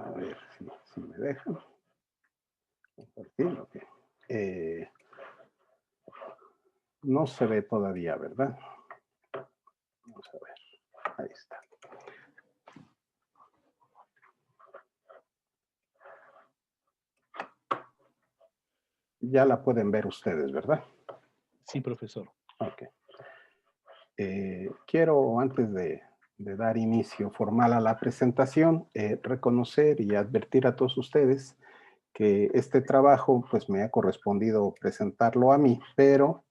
A ver si me dejan compartir. Ok. Eh, no se ve todavía, ¿verdad? Vamos a ver. Ahí está. Ya la pueden ver ustedes, ¿verdad? Sí, profesor. Ok. Quiero, antes de dar inicio formal a la presentación, reconocer y advertir a todos ustedes que este trabajo pues me ha correspondido presentarlo a mí, pero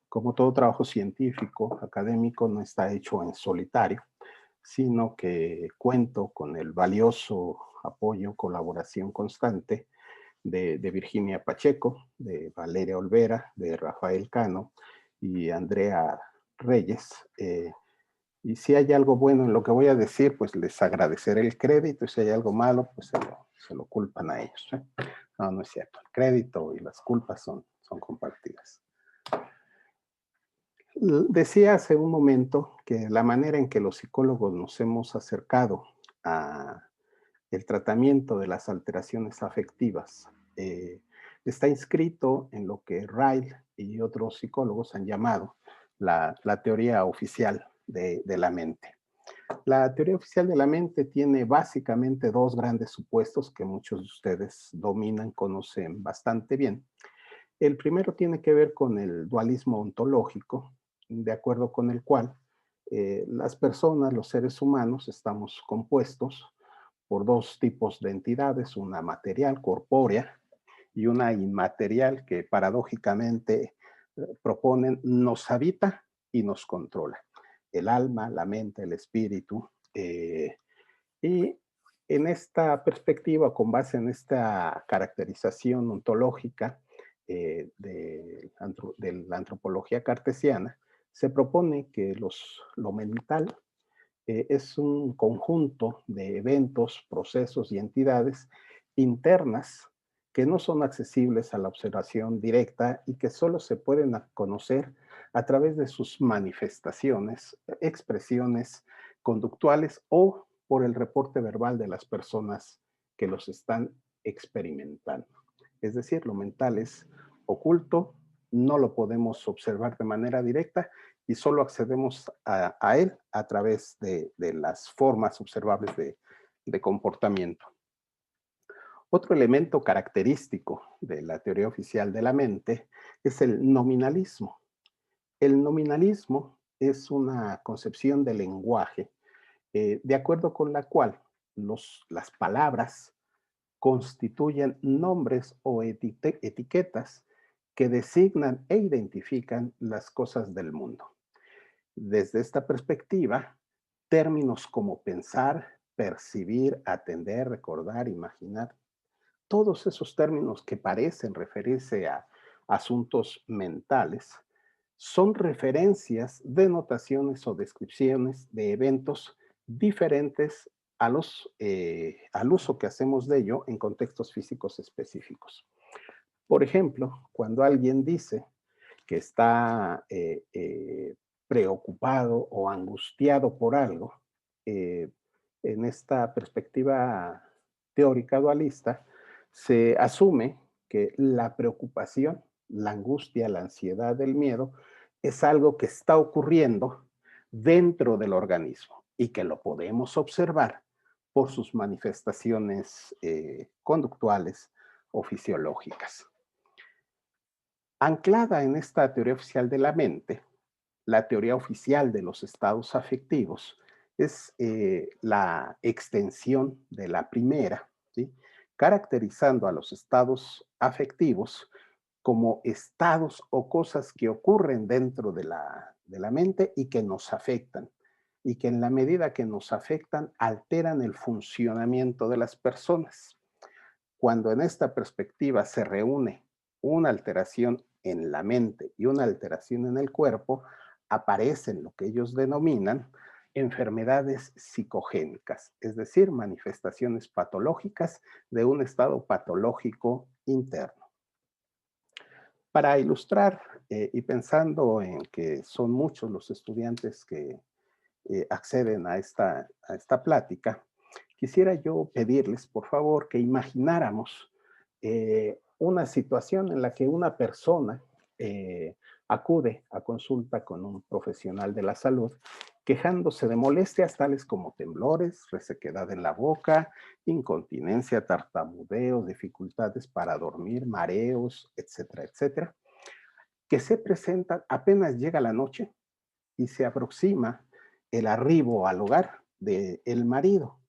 como todo trabajo científico, académico, no está hecho en solitario, sino que cuento con el valioso apoyo, colaboración constante de Virginia Pacheco, de Valeria Olvera, de Rafael Cano y Andrea Reyes. Y si hay algo bueno en lo que voy a decir, pues les agradeceré el crédito, y si hay algo malo, pues se lo culpan a ellos. No, no es cierto. El crédito y las culpas son compartidas. Decía hace un momento que la manera en que los psicólogos nos hemos acercado a el tratamiento de las alteraciones afectivas está inscrito en lo que Ryle y otros psicólogos han llamado la teoría oficial de la mente. La teoría oficial de la mente tiene básicamente dos grandes supuestos que muchos de ustedes dominan, conocen bastante bien. El primero tiene que ver con el dualismo ontológico, de acuerdo con el cual las personas, los seres humanos, estamos compuestos por dos tipos de entidades, una material, corpórea, y una inmaterial que paradójicamente proponen nos habita y nos controla. El alma, la mente, el espíritu. Y en esta perspectiva, con base en esta caracterización ontológica de la antropología cartesiana, se propone que lo mental es un conjunto de eventos, procesos y entidades internas que no son accesibles a la observación directa y que solo se pueden conocer a través de sus manifestaciones, expresiones conductuales o por el reporte verbal de las personas que los están experimentando. Es decir, lo mental es oculto, no lo podemos observar de manera directa y solo accedemos a él a través de las formas observables de comportamiento. Otro elemento característico de la teoría oficial de la mente es el nominalismo. El nominalismo es una concepción del lenguaje de acuerdo con la cual las palabras constituyen nombres o etiquetas que designan e identifican las cosas del mundo. Desde esta perspectiva, términos como pensar, percibir, atender, recordar, imaginar, todos esos términos que parecen referirse a asuntos mentales, son referencias, denotaciones o descripciones de eventos diferentes al uso que hacemos de ello en contextos físicos específicos. Por ejemplo, cuando alguien dice que está preocupado o angustiado por algo, eh, en esta perspectiva teórica dualista, se asume que la preocupación, la angustia, la ansiedad, el miedo, es algo que está ocurriendo dentro del organismo y que lo podemos observar por sus manifestaciones conductuales o fisiológicas. Anclada en esta teoría oficial de la mente, la teoría oficial de los estados afectivos es la extensión de la primera, ¿sí? Caracterizando a los estados afectivos como estados o cosas que ocurren dentro de la mente y que nos afectan, y que en la medida que nos afectan alteran el funcionamiento de las personas. Cuando en esta perspectiva se reúne una alteración en la mente y una alteración en el cuerpo, aparecen lo que ellos denominan enfermedades psicogénicas, es decir, manifestaciones patológicas de un estado patológico interno. Para ilustrar y pensando en que son muchos los estudiantes que acceden a esta plática, quisiera yo pedirles, por favor, que imagináramos una situación en la que una persona eh, acude a consulta con un profesional de la salud quejándose de molestias tales como temblores, resequedad en la boca, incontinencia, tartamudeos, dificultades para dormir, mareos, etcétera, etcétera, que se presentan apenas llega la noche y se aproxima el arribo al hogar del marido,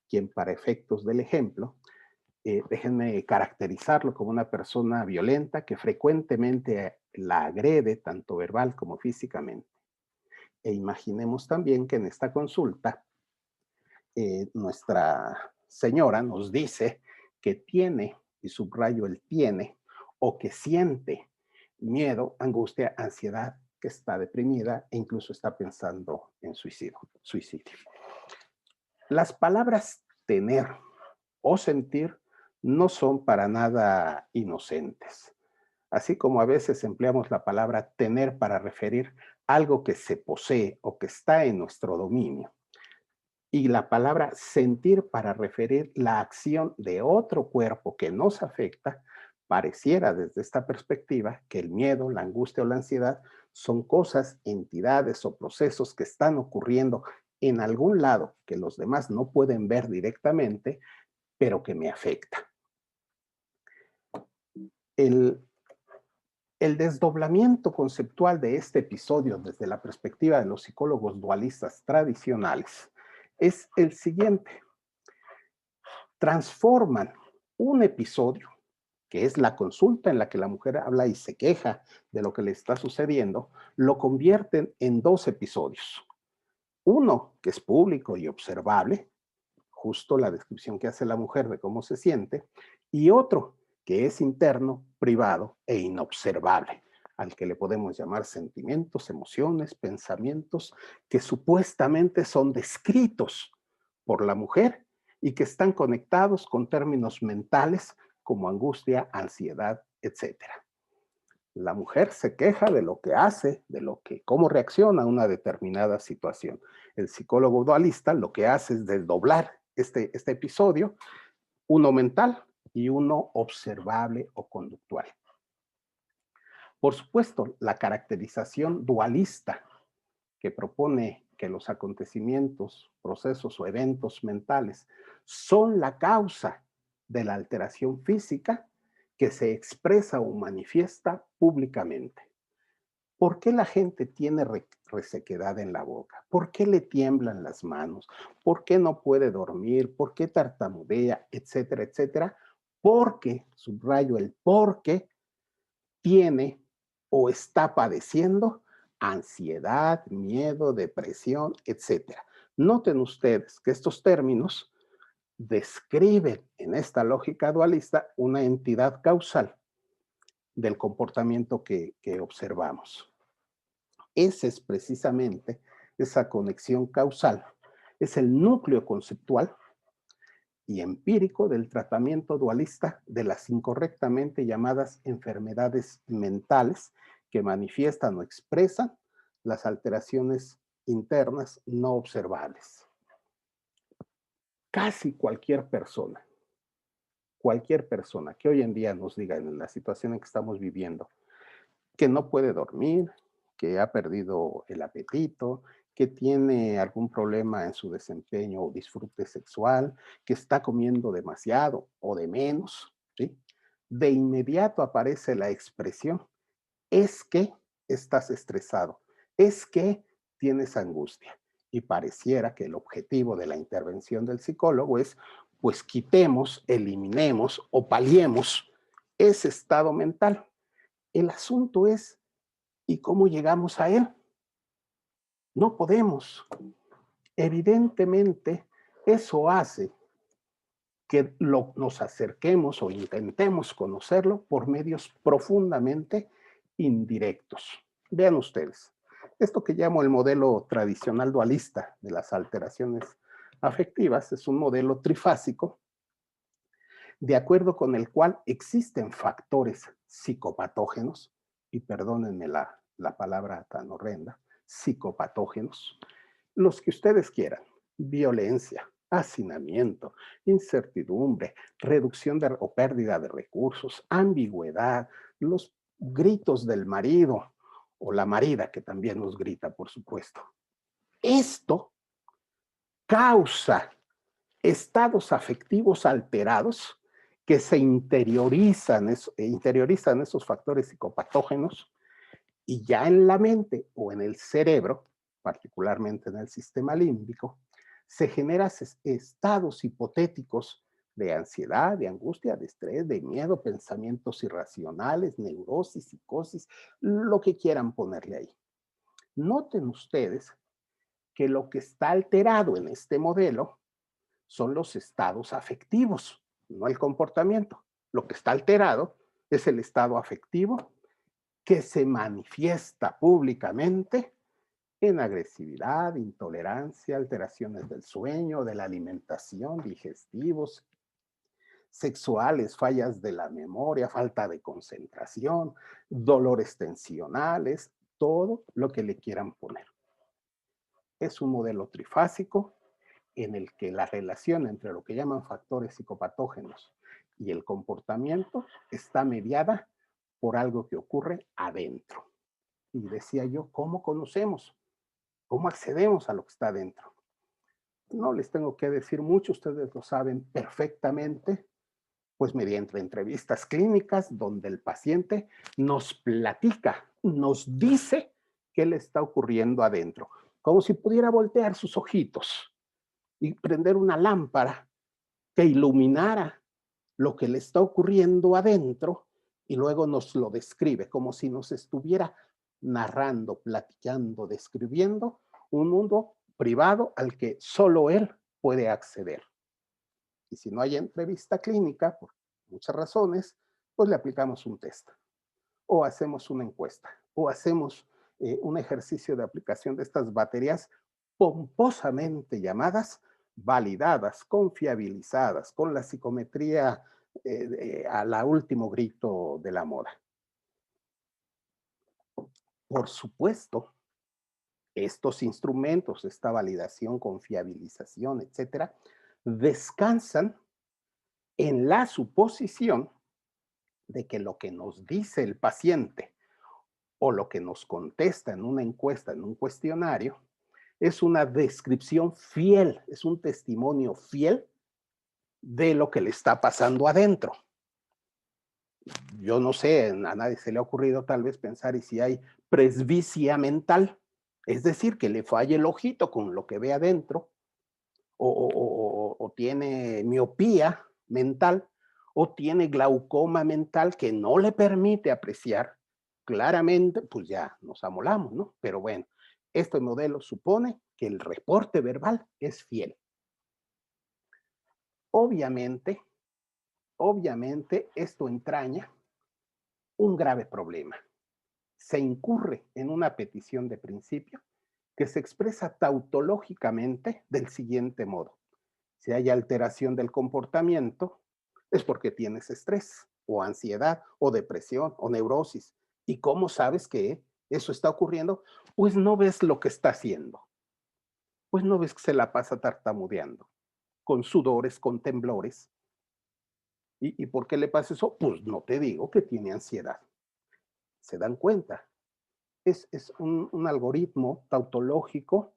quien para efectos del ejemplo, déjenme caracterizarlo como una persona violenta que frecuentemente la agrede tanto verbal como físicamente. E imaginemos también que en esta consulta nuestra señora nos dice que tiene, y subrayo el tiene, o que siente miedo, angustia, ansiedad, que está deprimida e incluso está pensando en suicidio. Las palabras tener o sentir no son para nada inocentes. Así como a veces empleamos la palabra tener para referir algo que se posee o que está en nuestro dominio, y la palabra sentir para referir la acción de otro cuerpo que nos afecta, pareciera desde esta perspectiva que el miedo, la angustia o la ansiedad son cosas, entidades o procesos que están ocurriendo en algún lado que los demás no pueden ver directamente, pero que me afecta. El, el desdoblamiento conceptual de este episodio desde la perspectiva de los psicólogos dualistas tradicionales es el siguiente. Transforman un episodio, que es la consulta en la que la mujer habla y se queja de lo que le está sucediendo, lo convierten en dos episodios. Uno que es público y observable, justo la descripción que hace la mujer de cómo se siente, y otro que es interno, privado e inobservable, al que le podemos llamar sentimientos, emociones, pensamientos, que supuestamente son descritos por la mujer y que están conectados con términos mentales como angustia, ansiedad, etcétera. La mujer se queja de lo que hace, cómo reacciona a una determinada situación. El psicólogo dualista lo que hace es desdoblar este episodio, uno mental y uno observable o conductual. Por supuesto, la caracterización dualista que propone que los acontecimientos, procesos o eventos mentales son la causa de la alteración física que se expresa o manifiesta públicamente. ¿Por qué la gente tiene resequedad en la boca? ¿Por qué le tiemblan las manos? ¿Por qué no puede dormir? ¿Por qué tartamudea? Etcétera, etcétera. Porque, subrayo el porque, tiene o está padeciendo ansiedad, miedo, depresión, etcétera. Noten ustedes que estos términos describen en esta lógica dualista una entidad causal del comportamiento que observamos. Esa es precisamente esa conexión causal, es el núcleo conceptual y empírico del tratamiento dualista de las incorrectamente llamadas enfermedades mentales que manifiestan o expresan las alteraciones internas no observables. Casi cualquier persona que hoy en día nos diga en la situación en que estamos viviendo, que no puede dormir, que ha perdido el apetito, que tiene algún problema en su desempeño o disfrute sexual, que está comiendo demasiado o de menos, ¿sí? De inmediato aparece la expresión, es que estás estresado, es que tienes angustia. Y pareciera que el objetivo de la intervención del psicólogo es, pues quitemos, eliminemos o paliemos ese estado mental. El asunto es, ¿y cómo llegamos a él? No podemos. Evidentemente, eso hace que nos acerquemos o intentemos conocerlo por medios profundamente indirectos. Vean ustedes, esto que llamo el modelo tradicional dualista de las alteraciones afectivas es un modelo trifásico de acuerdo con el cual existen factores psicopatógenos, y perdónenme la palabra tan horrenda, psicopatógenos, los que ustedes quieran, violencia, hacinamiento, incertidumbre, reducción o pérdida de recursos, ambigüedad, los gritos del marido o la marida que también nos grita, por supuesto. Esto causa estados afectivos alterados que se interiorizan esos factores psicopatógenos y ya en la mente o en el cerebro, particularmente en el sistema límbico, se generan estados hipotéticos de ansiedad, de angustia, de estrés, de miedo, pensamientos irracionales, neurosis, psicosis, lo que quieran ponerle ahí. Noten ustedes que lo que está alterado en este modelo son los estados afectivos, no el comportamiento. Lo que está alterado es el estado afectivo que se manifiesta públicamente en agresividad, intolerancia, alteraciones del sueño, de la alimentación, digestivos, sexuales, fallas de la memoria, falta de concentración, dolores tensionales, todo lo que le quieran poner. Es un modelo trifásico en el que la relación entre lo que llaman factores psicopatógenos y el comportamiento está mediada por algo que ocurre adentro. Y decía yo, ¿cómo conocemos? ¿Cómo accedemos a lo que está adentro? No les tengo que decir mucho, ustedes lo saben perfectamente, pues mediante entrevistas clínicas donde el paciente nos platica, nos dice qué le está ocurriendo adentro, como si pudiera voltear sus ojitos y prender una lámpara que iluminara lo que le está ocurriendo adentro y luego nos lo describe, como si nos estuviera narrando, platicando, describiendo un mundo privado al que solo él puede acceder. Y si no hay entrevista clínica, por muchas razones, pues le aplicamos un test, o hacemos una encuesta, o hacemos un ejercicio de aplicación de estas baterías pomposamente llamadas validadas, confiabilizadas, con la psicometría a la último grito de la moda. Por supuesto, estos instrumentos, esta validación, confiabilización, etcétera, descansan en la suposición de que lo que nos dice el paciente o lo que nos contesta en una encuesta, en un cuestionario, es una descripción fiel, es un testimonio fiel de lo que le está pasando adentro. Yo no sé, a nadie se le ha ocurrido tal vez pensar y si hay presbicia mental, es decir, que le falle el ojito con lo que ve adentro, o tiene miopía mental, o tiene glaucoma mental que no le permite apreciar claramente, pues ya nos amolamos, ¿no? Pero bueno, este modelo supone que el reporte verbal es fiel. Obviamente, obviamente esto entraña un grave problema. Se incurre en una petición de principio que se expresa tautológicamente del siguiente modo. Si hay alteración del comportamiento, es porque tienes estrés o ansiedad o depresión o neurosis. ¿Y cómo sabes que eso está ocurriendo? Pues no ves lo que está haciendo. Pues no ves que se la pasa tartamudeando, con sudores, con temblores. ¿Y por qué le pasa eso? Pues no te digo que tiene ansiedad. ¿Se dan cuenta? Es un algoritmo tautológico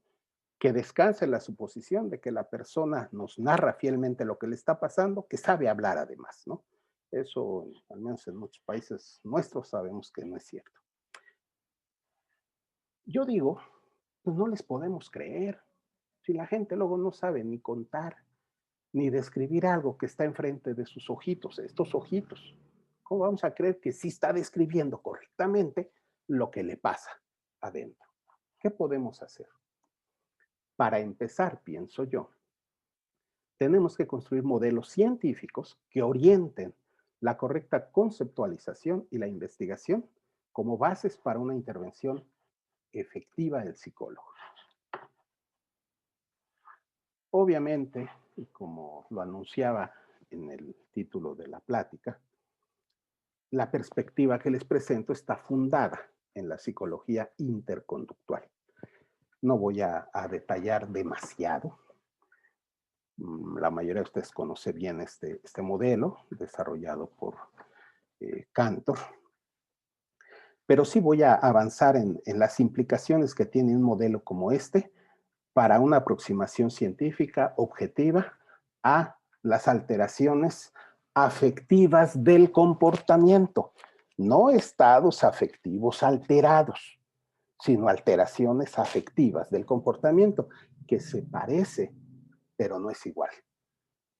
que descansa en la suposición de que la persona nos narra fielmente lo que le está pasando, que sabe hablar además, ¿no? Eso, al menos en muchos países nuestros, sabemos que no es cierto. Yo digo, pues no les podemos creer. Si la gente luego no sabe ni contar, ni describir algo que está enfrente de sus ojitos, estos ojitos, ¿cómo vamos a creer que sí está describiendo correctamente lo que le pasa adentro? ¿Qué podemos hacer? Para empezar, pienso yo, tenemos que construir modelos científicos que orienten la correcta conceptualización y la investigación como bases para una intervención efectiva del psicólogo. Obviamente, y como lo anunciaba en el título de la plática, la perspectiva que les presento está fundada en la psicología interconductual. No voy a detallar demasiado. La mayoría de ustedes conoce bien este modelo desarrollado por Cantor, pero sí voy a avanzar en las implicaciones que tiene un modelo como este para una aproximación científica objetiva a las alteraciones afectivas del comportamiento, no estados afectivos alterados, sino alteraciones afectivas del comportamiento, que se parece, pero no es igual.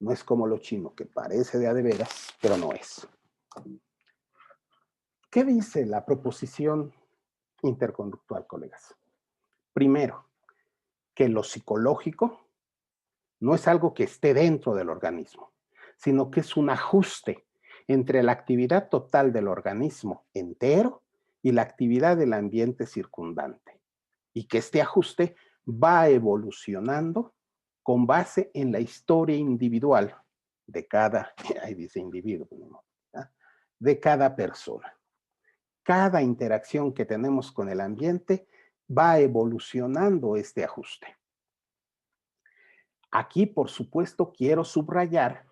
No es como lo chino, que parece de a de veras, pero no es. ¿Qué dice la proposición interconductual, colegas? Primero, que lo psicológico no es algo que esté dentro del organismo, sino que es un ajuste entre la actividad total del organismo entero y la actividad del ambiente circundante. Y que este ajuste va evolucionando con base en la historia individual de cada, ahí dice individuo, ¿no? De cada persona. Cada interacción que tenemos con el ambiente va evolucionando este ajuste. Aquí, por supuesto, quiero subrayar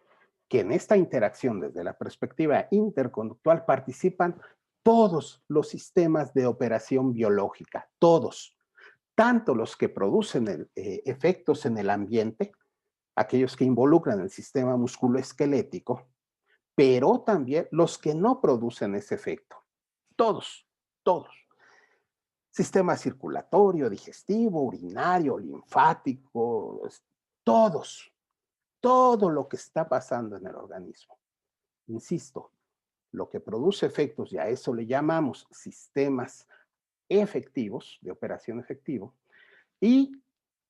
que en esta interacción desde la perspectiva interconductual participan todos los sistemas de operación biológica, todos, tanto los que producen efectos en el ambiente, aquellos que involucran el sistema musculoesquelético, pero también los que no producen ese efecto. Todos, todos. Sistema circulatorio, digestivo, urinario, linfático, todos, todo lo que está pasando en el organismo. Insisto, lo que produce efectos, y a eso le llamamos sistemas efectivos, de operación efectivo, y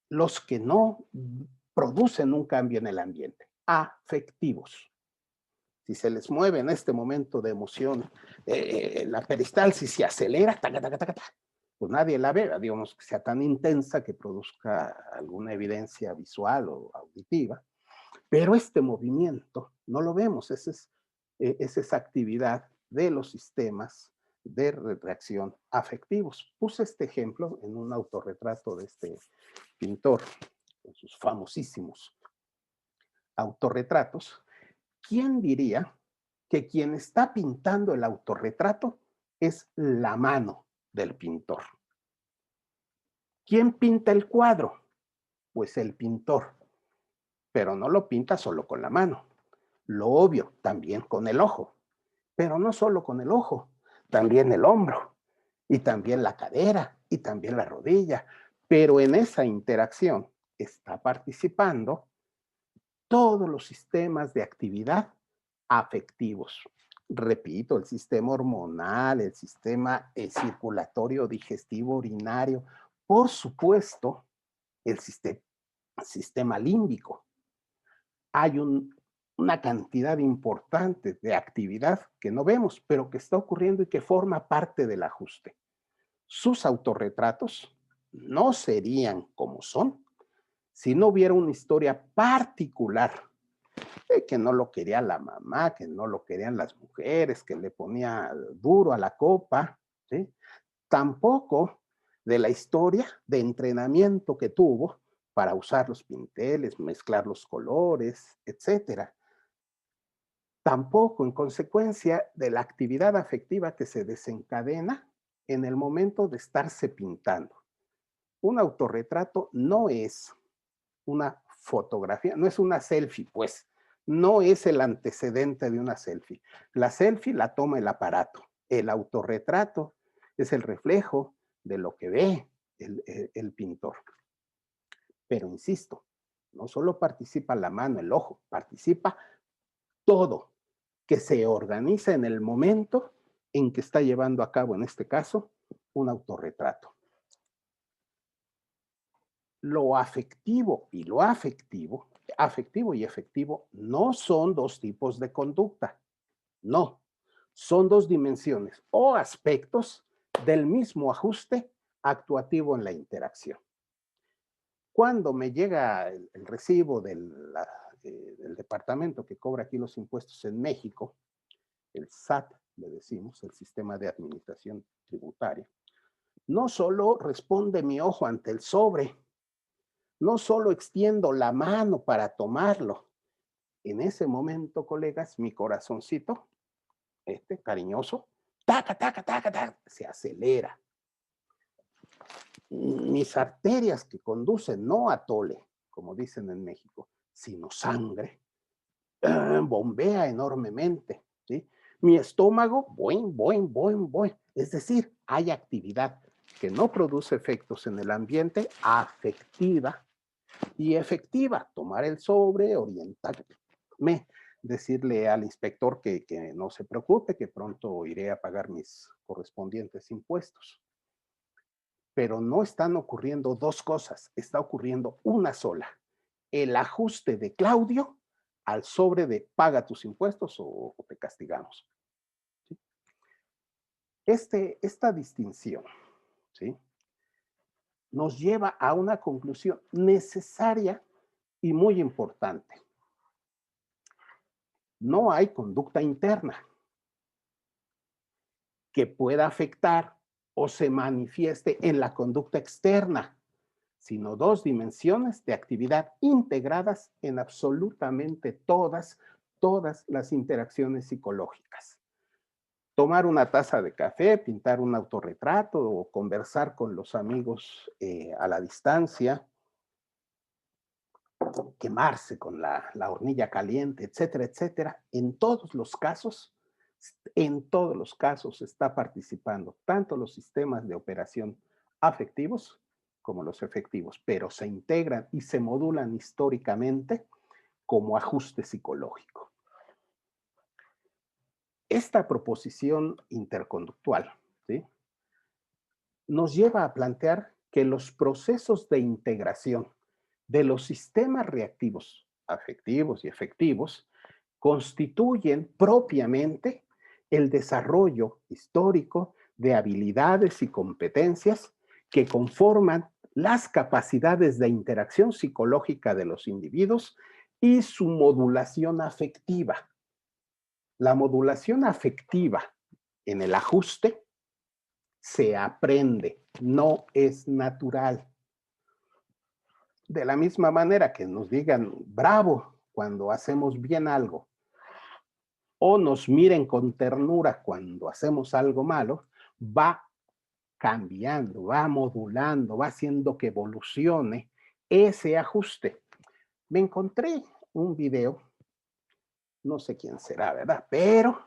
los que no producen un cambio en el ambiente, afectivos. Si se les mueve en este momento de emoción, la peristalsis se acelera, taca, taca, taca, taca, pues nadie la ve, digamos que sea tan intensa que produzca alguna evidencia visual o auditiva, pero este movimiento no lo vemos, esa es esa actividad de los sistemas de reacción afectivos. Puse este ejemplo en un autorretrato de este pintor, con sus famosísimos autorretratos. ¿Quién diría que quien está pintando el autorretrato es la mano del pintor? ¿Quién pinta el cuadro? Pues el pintor, pero no lo pinta solo con la mano. Lo obvio, también con el ojo, pero no solo con el ojo, también el hombro, y también la cadera, y también la rodilla. Pero en esa interacción está participando todos los sistemas de actividad afectivos. Repito, el sistema hormonal, el sistema circulatorio, digestivo, urinario, por supuesto, el sistema límbico. Hay una cantidad importante de actividad que no vemos, pero que está ocurriendo y que forma parte del ajuste. Sus autorretratos no serían como son si no hubiera una historia particular de que no lo quería la mamá, que no lo querían las mujeres, que le ponía duro a la copa, ¿sí? Tampoco de la historia de entrenamiento que tuvo para usar los pinteles, mezclar los colores, etcétera. Tampoco, en consecuencia, de la actividad afectiva que se desencadena en el momento de estarse pintando. Un autorretrato no es una fotografía, no es una selfie, pues, no es el antecedente de una selfie. La selfie la toma el aparato, el autorretrato es el reflejo de lo que ve el pintor. Pero insisto, no solo participa la mano, el ojo, participa todo, que se organiza en el momento en que está llevando a cabo, en este caso, un autorretrato. Lo afectivo y lo afectivo y efectivo, no son dos tipos de conducta, no, son dos dimensiones o aspectos del mismo ajuste actuativo en la interacción. Cuando me llega el recibo del departamento que cobra aquí los impuestos en México, el SAT, le decimos, el Sistema de Administración Tributaria, no solo responde mi ojo ante el sobre, no solo extiendo la mano para tomarlo. En ese momento, colegas, mi corazoncito, cariñoso, taca, taca, taca, taca, se acelera. Mis arterias que conducen no a tole, como dicen en México, sino sangre, bombea enormemente, ¿sí? Mi estómago, boing, boing, boing, boing. Es decir, hay actividad que no produce efectos en el ambiente, afectiva y efectiva. Tomar el sobre, orientarme, decirle al inspector que no se preocupe, que pronto iré a pagar mis correspondientes impuestos. Pero no están ocurriendo dos cosas, está ocurriendo una sola. El ajuste de Claudio al sobre de paga tus impuestos o te castigamos. ¿Sí? Esta distinción, ¿sí?, nos lleva a una conclusión necesaria y muy importante. No hay conducta interna que pueda afectar o se manifieste en la conducta externa, sino dos dimensiones de actividad integradas en absolutamente todas las interacciones psicológicas. Tomar una taza de café, pintar un autorretrato o conversar con los amigos a la distancia, quemarse con la hornilla caliente, etcétera, etcétera. En todos los casos está participando tanto los sistemas de operación afectivos como los efectivos, pero se integran y se modulan históricamente como ajuste psicológico. Esta proposición interconductual, ¿sí?, nos lleva a plantear que los procesos de integración de los sistemas reactivos, afectivos y efectivos, constituyen propiamente el desarrollo histórico de habilidades y competencias que conforman las capacidades de interacción psicológica de los individuos y su modulación afectiva. La modulación afectiva en el ajuste se aprende, no es natural. De la misma manera que nos digan bravo cuando hacemos bien algo o nos miren con ternura cuando hacemos algo malo, va cambiando, va modulando, va haciendo que evolucione ese ajuste. Me encontré un video, no sé quién será, ¿verdad? Pero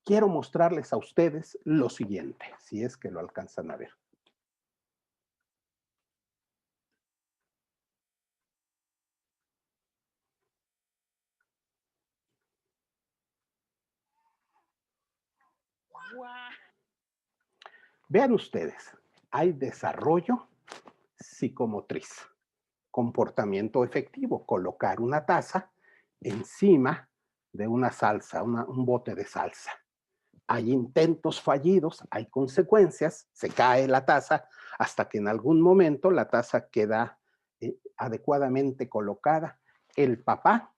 quiero mostrarles a ustedes lo siguiente, si es que lo alcanzan a ver. Vean ustedes, hay desarrollo psicomotriz, comportamiento efectivo, colocar una taza encima de una salsa, un bote de salsa. Hay intentos fallidos, hay consecuencias, se cae la taza hasta que en algún momento la taza queda adecuadamente colocada. El papá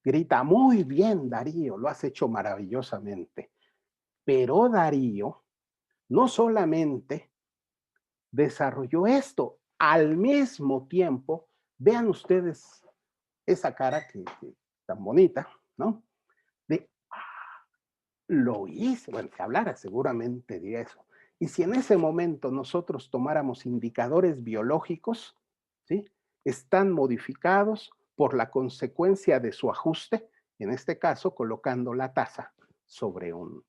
grita, muy bien, Darío, lo has hecho maravillosamente. Pero Darío no solamente desarrolló esto, al mismo tiempo, vean ustedes esa cara que tan bonita, ¿no? De, lo hice, bueno, si hablara seguramente diría eso. Y si en ese momento nosotros tomáramos indicadores biológicos, ¿sí?, están modificados por la consecuencia de su ajuste, en este caso colocando la taza sobre un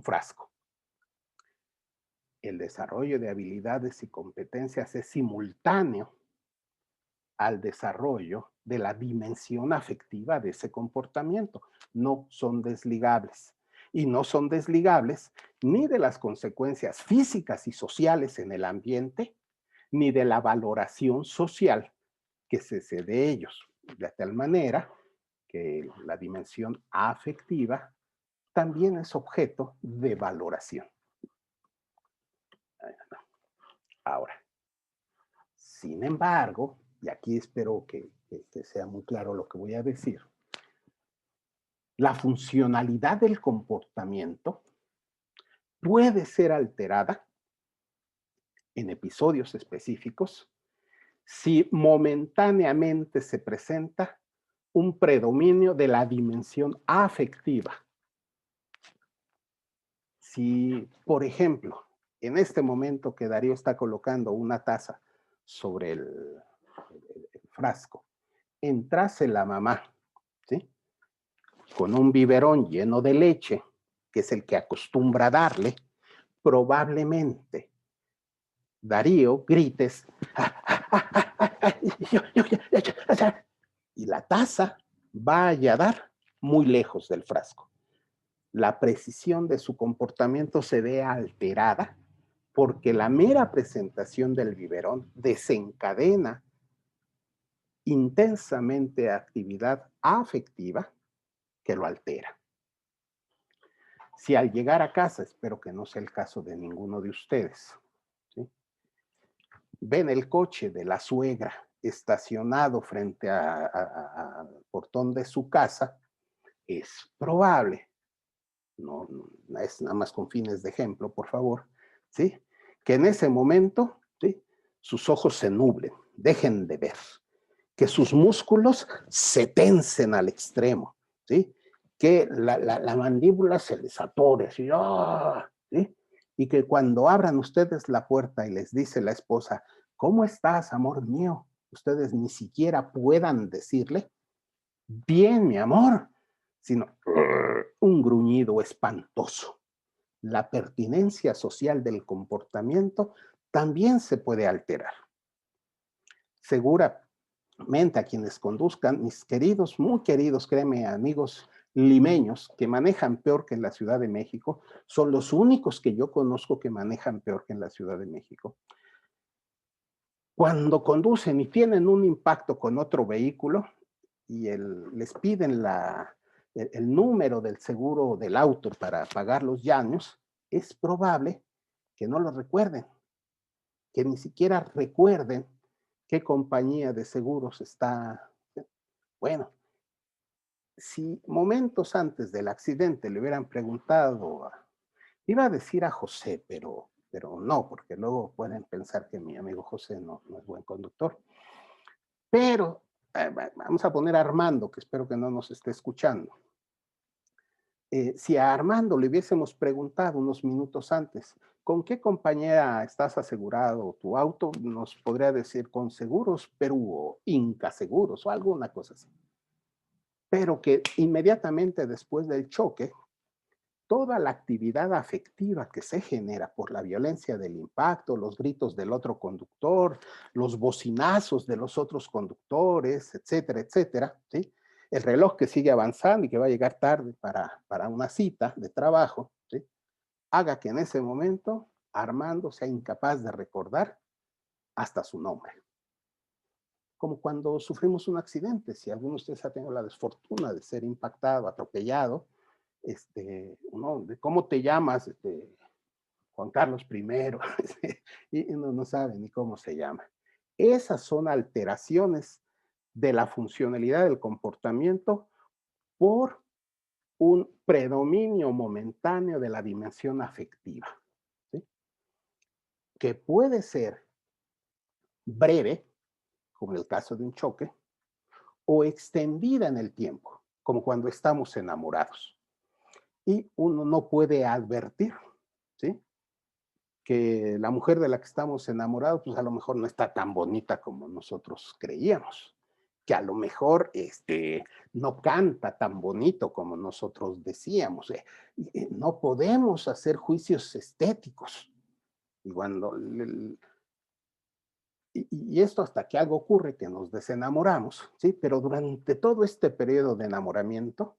frasco. El desarrollo de habilidades y competencias es simultáneo al desarrollo de la dimensión afectiva de ese comportamiento. No son desligables. Y no son desligables ni de las consecuencias físicas y sociales en el ambiente, ni de la valoración social que se hace de ellos. De tal manera que la dimensión afectiva también es objeto de valoración. Ahora, sin embargo, y aquí espero que sea muy claro lo que voy a decir, la funcionalidad del comportamiento puede ser alterada en episodios específicos si momentáneamente se presenta un predominio de la dimensión afectiva. Si, por ejemplo, en este momento que Darío está colocando una taza sobre el frasco, entrase la mamá, ¿sí?, con un biberón lleno de leche, que es el que acostumbra darle, probablemente Darío grites y la taza vaya a dar muy lejos del frasco. La precisión de su comportamiento se ve alterada porque la mera presentación del biberón desencadena intensamente actividad afectiva que lo altera. Si al llegar a casa, espero que no sea el caso de ninguno de ustedes, ¿sí?, ven el coche de la suegra estacionado frente al portón de su casa, es probable, no es nada más con fines de ejemplo, por favor, ¿sí?, que en ese momento, ¿sí?, sus ojos se nublen, dejen de ver, que sus músculos se tensen al extremo, ¿sí?, que la mandíbula se les atore, así, ¡oh!, ¿sí?, y que cuando abran ustedes la puerta y les dice la esposa, ¿cómo estás, amor mío?, ustedes ni siquiera puedan decirle, bien, mi amor, sino un gruñido espantoso. La pertinencia social del comportamiento también se puede alterar. Seguramente a quienes conduzcan, mis queridos, muy queridos, créeme, amigos limeños que manejan peor que en la Ciudad de México, son los únicos que yo conozco que manejan peor que en la Ciudad de México. Cuando conducen y tienen un impacto con otro vehículo y les piden el número del seguro del auto para pagar los daños, es probable que no lo recuerden, que ni siquiera recuerden qué compañía de seguros está. Bueno, si momentos antes del accidente le hubieran preguntado, iba a decir a José, pero no, porque luego pueden pensar que mi amigo José no es buen conductor. Pero vamos a poner a Armando, que espero que no nos esté escuchando. Si a Armando le hubiésemos preguntado unos minutos antes, ¿con qué compañía estás asegurado tu auto? Nos podría decir con Seguros Perú o Inca Seguros o alguna cosa así. Pero que inmediatamente después del choque, toda la actividad afectiva que se genera por la violencia del impacto, los gritos del otro conductor, los bocinazos de los otros conductores, etcétera, etcétera, ¿sí?, el reloj que sigue avanzando y que va a llegar tarde para una cita de trabajo, ¿sí?, haga que en ese momento Armando sea incapaz de recordar hasta su nombre. Como cuando sufrimos un accidente, si alguno de ustedes ha tenido la desfortuna de ser impactado, atropellado, ¿no?, de cómo te llamas, Juan Carlos I, y uno no sabe ni cómo se llama. Esas son alteraciones de la funcionalidad del comportamiento por un predominio momentáneo de la dimensión afectiva, ¿sí?, que puede ser breve, como en el caso de un choque, o extendida en el tiempo, como cuando estamos enamorados. Y uno no puede advertir, ¿sí?, que la mujer de la que estamos enamorados, pues a lo mejor no está tan bonita como nosotros creíamos, que a lo mejor no canta tan bonito como nosotros decíamos. No podemos hacer juicios estéticos. Y, cuando, y esto hasta que algo ocurre, que nos desenamoramos, ¿sí? Pero durante todo este periodo de enamoramiento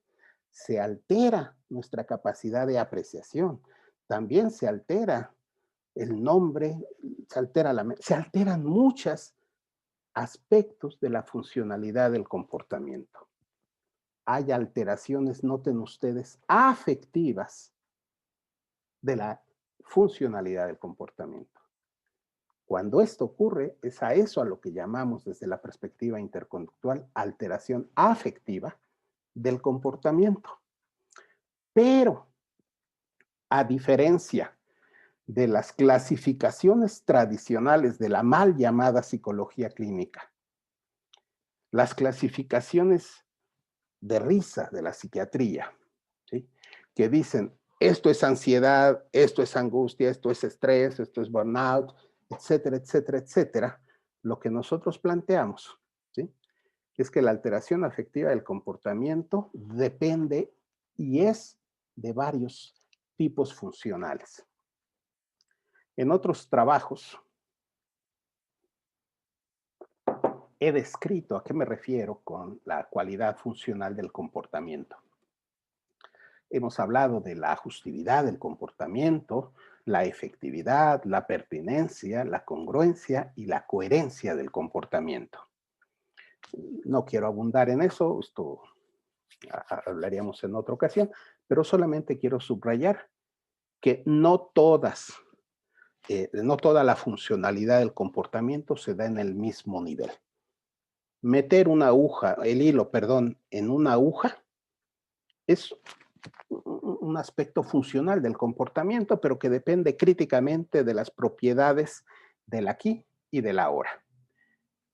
se altera nuestra capacidad de apreciación. También se altera el nombre, se alteran muchos aspectos de la funcionalidad del comportamiento. Hay alteraciones, noten ustedes, afectivas de la funcionalidad del comportamiento. Cuando esto ocurre, es a eso a lo que llamamos desde la perspectiva interconductual alteración afectiva del comportamiento. Pero, a diferencia de las clasificaciones tradicionales de la mal llamada psicología clínica. Las clasificaciones de risa de la psiquiatría, ¿sí? Que dicen, esto es ansiedad, esto es angustia, esto es estrés, esto es burnout, etcétera, etcétera, etcétera. Lo que nosotros planteamos, ¿sí? Es que la alteración afectiva del comportamiento depende y es de varios tipos funcionales. En otros trabajos he descrito a qué me refiero con la cualidad funcional del comportamiento. Hemos hablado de la ajustividad del comportamiento, la efectividad, la pertinencia, la congruencia y la coherencia del comportamiento. No quiero abundar en eso, esto hablaríamos en otra ocasión, pero solamente quiero subrayar que no toda la funcionalidad del comportamiento se da en el mismo nivel. Meter el hilo, perdón, en una aguja es un aspecto funcional del comportamiento, pero que depende críticamente de las propiedades del aquí y del ahora.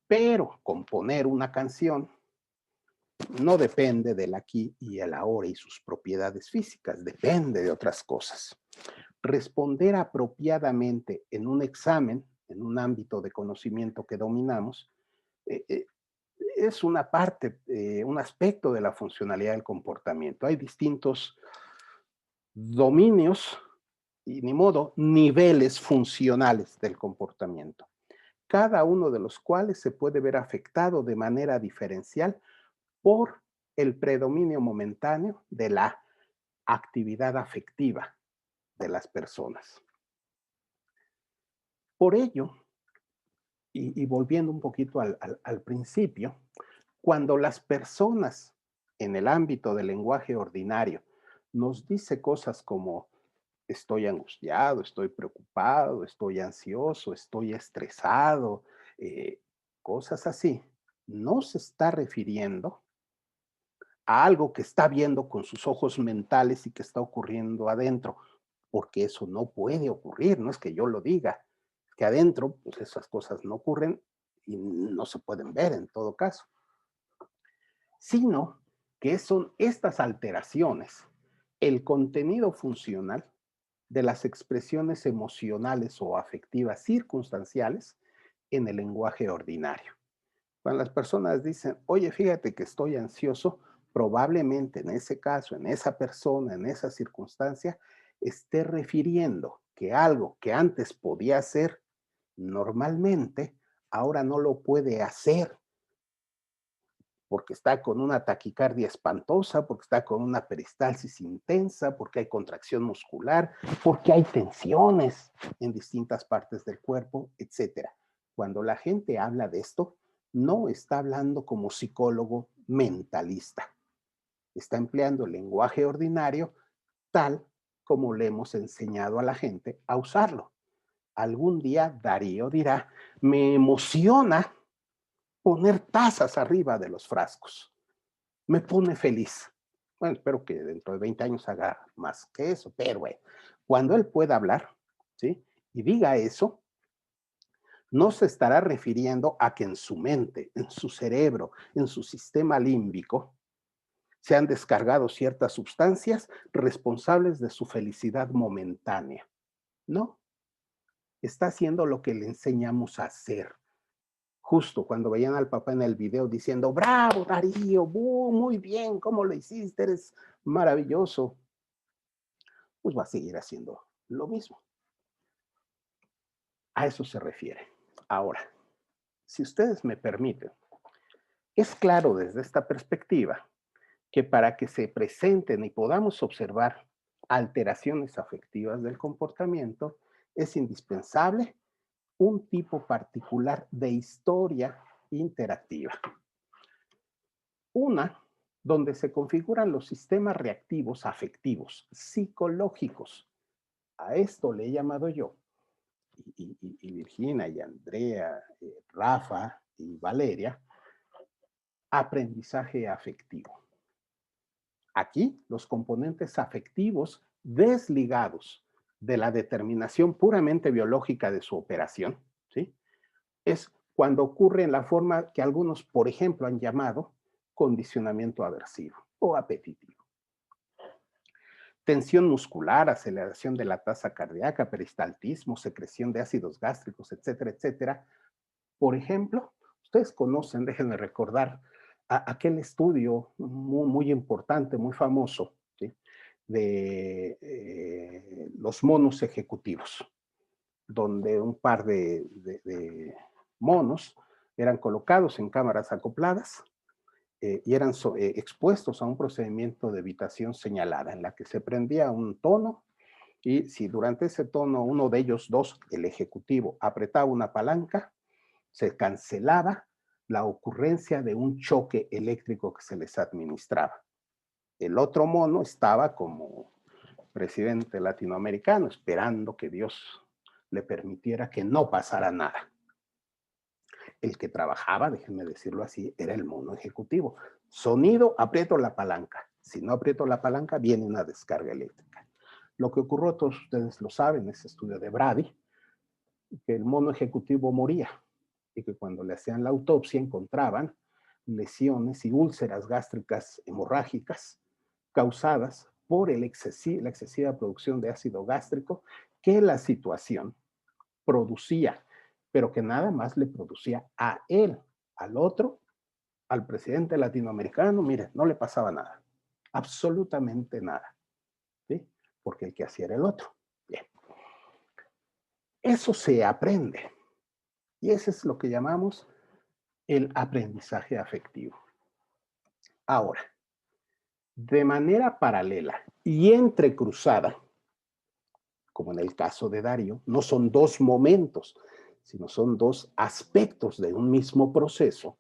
Pero componer una canción no depende del aquí y el ahora y sus propiedades físicas, depende de otras cosas. Responder apropiadamente en un examen, en un ámbito de conocimiento que dominamos, es una parte, un aspecto de la funcionalidad del comportamiento. Hay distintos dominios y ni modo, niveles funcionales del comportamiento, cada uno de los cuales se puede ver afectado de manera diferencial por el predominio momentáneo de la actividad afectiva de las personas. Por ello, y volviendo un poquito al principio, cuando las personas en el ámbito del lenguaje ordinario nos dice cosas como estoy angustiado, estoy preocupado, estoy ansioso, estoy estresado, cosas así, no se está refiriendo a algo que está viendo con sus ojos mentales y que está ocurriendo adentro, porque eso no puede ocurrir, no es que yo lo diga, que adentro pues esas cosas no ocurren y no se pueden ver en todo caso, sino que son estas alteraciones, el contenido funcional de las expresiones emocionales o afectivas circunstanciales en el lenguaje ordinario. Cuando las personas dicen, oye, fíjate que estoy ansioso, probablemente en ese caso, en esa persona, en esa circunstancia, esté refiriendo que algo que antes podía hacer normalmente, ahora no lo puede hacer porque está con una taquicardia espantosa, porque está con una peristalsis intensa, porque hay contracción muscular, porque hay tensiones en distintas partes del cuerpo, etcétera. Cuando la gente habla de esto, no está hablando como psicólogo mentalista. Está empleando el lenguaje ordinario tal como le hemos enseñado a la gente a usarlo. Algún día Darío dirá, me emociona poner tazas arriba de los frascos. Me pone feliz. Bueno, espero que dentro de 20 años haga más que eso, pero bueno, cuando él pueda hablar, ¿sí? Y diga eso, no se estará refiriendo a que en su mente, en su cerebro, en su sistema límbico, se han descargado ciertas sustancias responsables de su felicidad momentánea. No, está haciendo lo que le enseñamos a hacer. Justo cuando veían al papá en el video diciendo, bravo Darío, muy bien, ¿cómo lo hiciste? Eres maravilloso. Pues va a seguir haciendo lo mismo. A eso se refiere. Ahora, si ustedes me permiten, es claro desde esta perspectiva que para que se presenten y podamos observar alteraciones afectivas del comportamiento, es indispensable un tipo particular de historia interactiva. Una donde se configuran los sistemas reactivos afectivos, psicológicos. A esto le he llamado yo, y Virginia, y Andrea, Rafa y Valeria, aprendizaje afectivo. Aquí los componentes afectivos desligados de la determinación puramente biológica de su operación, ¿sí? Es cuando ocurre en la forma que algunos, por ejemplo, han llamado condicionamiento aversivo o apetitivo. Tensión muscular, aceleración de la tasa cardíaca, peristaltismo, secreción de ácidos gástricos, etcétera, etcétera. Por ejemplo, ustedes conocen, déjenme recordar, aquel estudio muy importante, muy famoso, ¿sí? De los monos ejecutivos, donde un par de monos eran colocados en cámaras acopladas y eran expuestos a un procedimiento de evitación señalada, en la que se prendía un tono y si durante ese tono uno de ellos dos, el ejecutivo, apretaba una palanca, se cancelaba la ocurrencia de un choque eléctrico que se les administraba. El otro mono estaba como presidente latinoamericano, esperando que Dios le permitiera que no pasara nada. El que trabajaba, déjenme decirlo así, era el mono ejecutivo. Sonido, aprieto la palanca. Si no aprieto la palanca, viene una descarga eléctrica. Lo que ocurrió, todos ustedes lo saben, ese estudio de Brady, que el mono ejecutivo moría y que cuando le hacían la autopsia encontraban lesiones y úlceras gástricas hemorrágicas causadas por la excesiva producción de ácido gástrico que la situación producía, pero que nada más le producía a él, al otro, al presidente latinoamericano, mire, no le pasaba nada, absolutamente nada, ¿sí? Porque el que hacía era el otro. Bien. Eso se aprende y eso es lo que llamamos el aprendizaje afectivo. Ahora, de manera paralela y entrecruzada, como en el caso de Darío, no son dos momentos, sino son dos aspectos de un mismo proceso,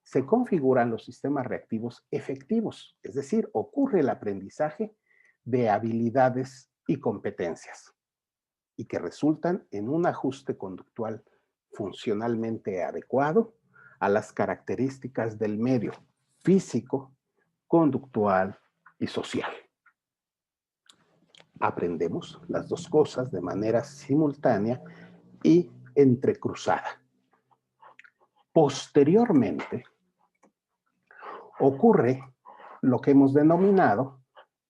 se configuran los sistemas reactivos efectivos, es decir, ocurre el aprendizaje de habilidades y competencias y que resultan en un ajuste conductual funcionalmente adecuado a las características del medio físico, conductual y social. Aprendemos las dos cosas de manera simultánea y entrecruzada. Posteriormente, ocurre lo que hemos denominado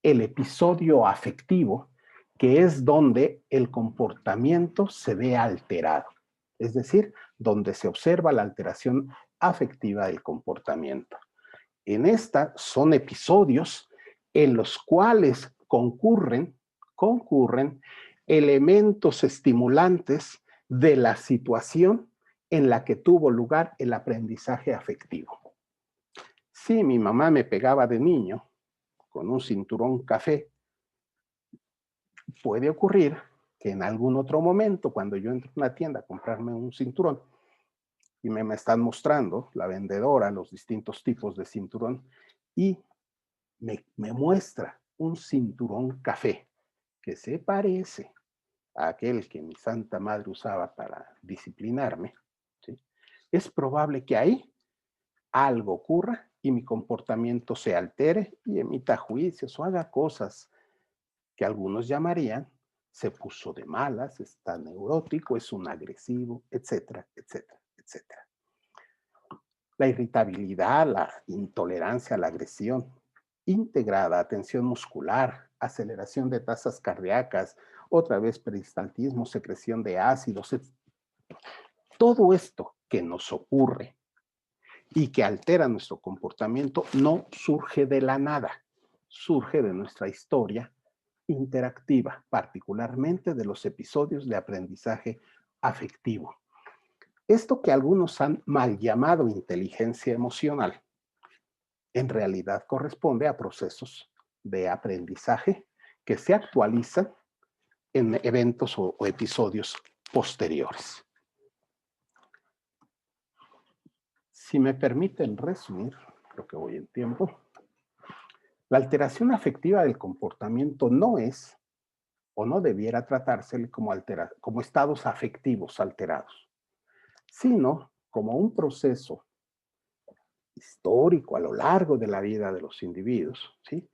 el episodio afectivo, que es donde el comportamiento se ve alterado, es decir, donde se observa la alteración afectiva del comportamiento. En esta son episodios en los cuales concurren elementos estimulantes de la situación en la que tuvo lugar el aprendizaje afectivo. Si mi mamá me pegaba de niño con un cinturón café, puede ocurrir que en algún otro momento, cuando yo entro a una tienda a comprarme un cinturón y me están mostrando la vendedora los distintos tipos de cinturón y me muestra un cinturón café que se parece a aquel que mi santa madre usaba para disciplinarme, ¿sí? Es probable que ahí algo ocurra y mi comportamiento se altere y emita juicios o haga cosas que algunos llamarían se puso de malas, está neurótico, es un agresivo, etcétera, etcétera, etcétera. La irritabilidad, la intolerancia a la agresión, integrada a tensión muscular, aceleración de tasas cardíacas, otra vez peristaltismo, secreción de ácidos, todo esto que nos ocurre y que altera nuestro comportamiento no surge de la nada, surge de nuestra historia interactiva, particularmente de los episodios de aprendizaje afectivo. Esto que algunos han mal llamado inteligencia emocional, en realidad corresponde a procesos de aprendizaje que se actualizan en eventos o episodios posteriores. Si me permiten resumir, creo que voy en tiempo, la alteración afectiva del comportamiento no es o no debiera tratársele como estados afectivos alterados, sino como un proceso histórico a lo largo de la vida de los individuos, ¿sí?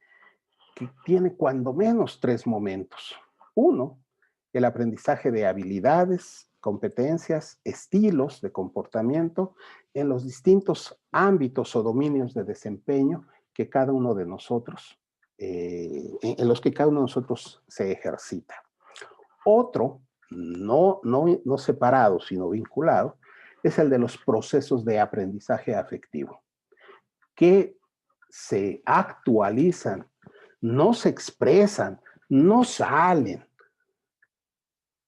Que tiene cuando menos tres momentos. Uno el aprendizaje de habilidades, competencias, estilos de comportamiento en los distintos ámbitos o dominios de desempeño que cada uno de nosotros, en los que cada uno de nosotros se ejercita. Otro, no separado, sino vinculado, es el de los procesos de aprendizaje afectivo, que se actualizan, no se expresan, no salen,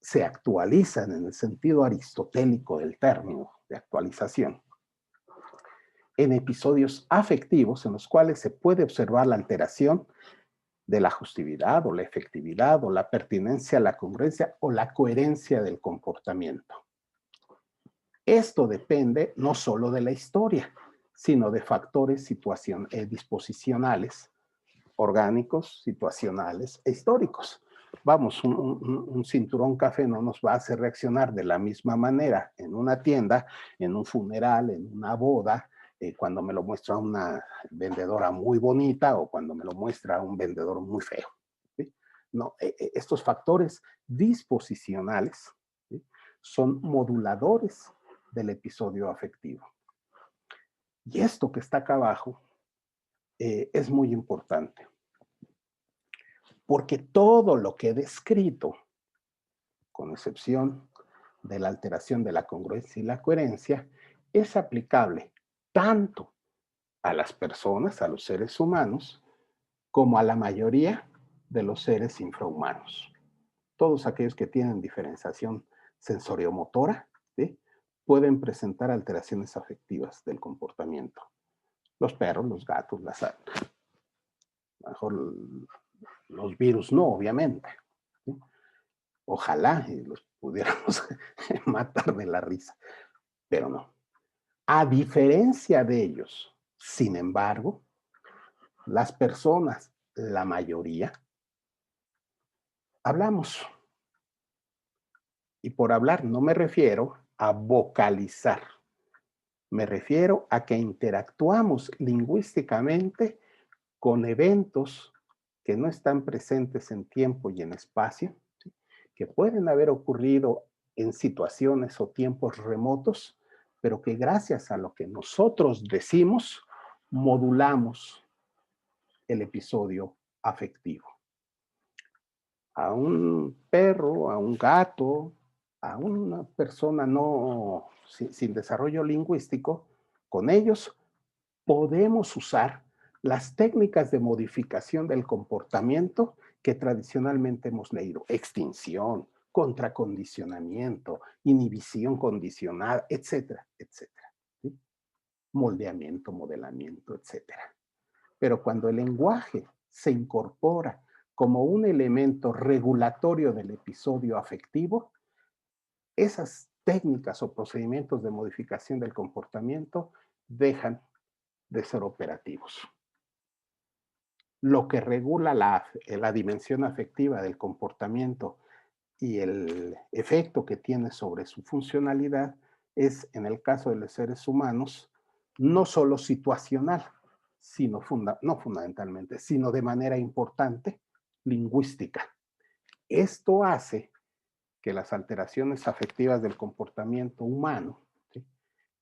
se actualizan en el sentido aristotélico del término de actualización, en episodios afectivos en los cuales se puede observar la alteración de la ajustividad o la efectividad o la pertinencia, la congruencia o la coherencia del comportamiento. Esto depende no solo de la historia, sino de factores disposicionales, orgánicos, situacionales e históricos. Vamos, un cinturón café no nos va a hacer reaccionar de la misma manera en una tienda, en un funeral, en una boda, cuando me lo muestra una vendedora muy bonita o cuando me lo muestra un vendedor muy feo. ¿Sí? No, estos factores disposicionales, ¿sí?, son moduladores del episodio afectivo. Y esto que está acá abajo es muy importante, porque todo lo que he descrito, con excepción de la alteración de la congruencia y la coherencia, es aplicable tanto a las personas, a los seres humanos, como a la mayoría de los seres infrahumanos. Todos aquellos que tienen diferenciación sensoriomotora, ¿sí?, pueden presentar alteraciones afectivas del comportamiento. Los perros, los gatos, mejor los virus no, obviamente, ¿sí? Ojalá los pudiéramos matar de la risa, pero no. A diferencia de ellos, sin embargo, las personas, la mayoría, hablamos. Y por hablar no me refiero a vocalizar, me refiero a que interactuamos lingüísticamente con eventos que no están presentes en tiempo y en espacio, ¿sí?, que pueden haber ocurrido en situaciones o tiempos remotos, pero que gracias a lo que nosotros decimos, modulamos el episodio afectivo. A un perro, a un gato, a una persona sin desarrollo lingüístico, con ellos podemos usar las técnicas de modificación del comportamiento que tradicionalmente hemos leído: extinción, contracondicionamiento, inhibición condicionada, etcétera, etcétera, ¿sí? Moldeamiento, modelamiento, etcétera. Pero cuando el lenguaje se incorpora como un elemento regulatorio del episodio afectivo, esas técnicas o procedimientos de modificación del comportamiento dejan de ser operativos. Lo que regula la dimensión afectiva del comportamiento y el efecto que tiene sobre su funcionalidad es, en el caso de los seres humanos, no solo situacional, sino no fundamentalmente, sino de manera importante, lingüística. Esto hace que las alteraciones afectivas del comportamiento humano, ¿sí?,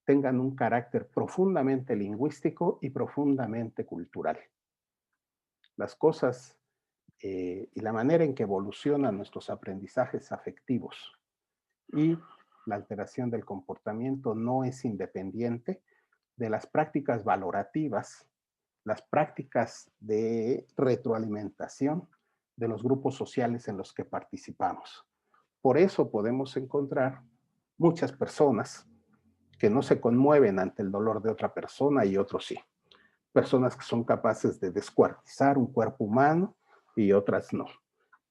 tengan un carácter profundamente lingüístico y profundamente cultural. Las cosas y la manera en que evolucionan nuestros aprendizajes afectivos y la alteración del comportamiento no es independiente de las prácticas valorativas, las prácticas de retroalimentación de los grupos sociales en los que participamos. Por eso podemos encontrar muchas personas que no se conmueven ante el dolor de otra persona y otros sí. Personas que son capaces de descuartizar un cuerpo humano y otras no.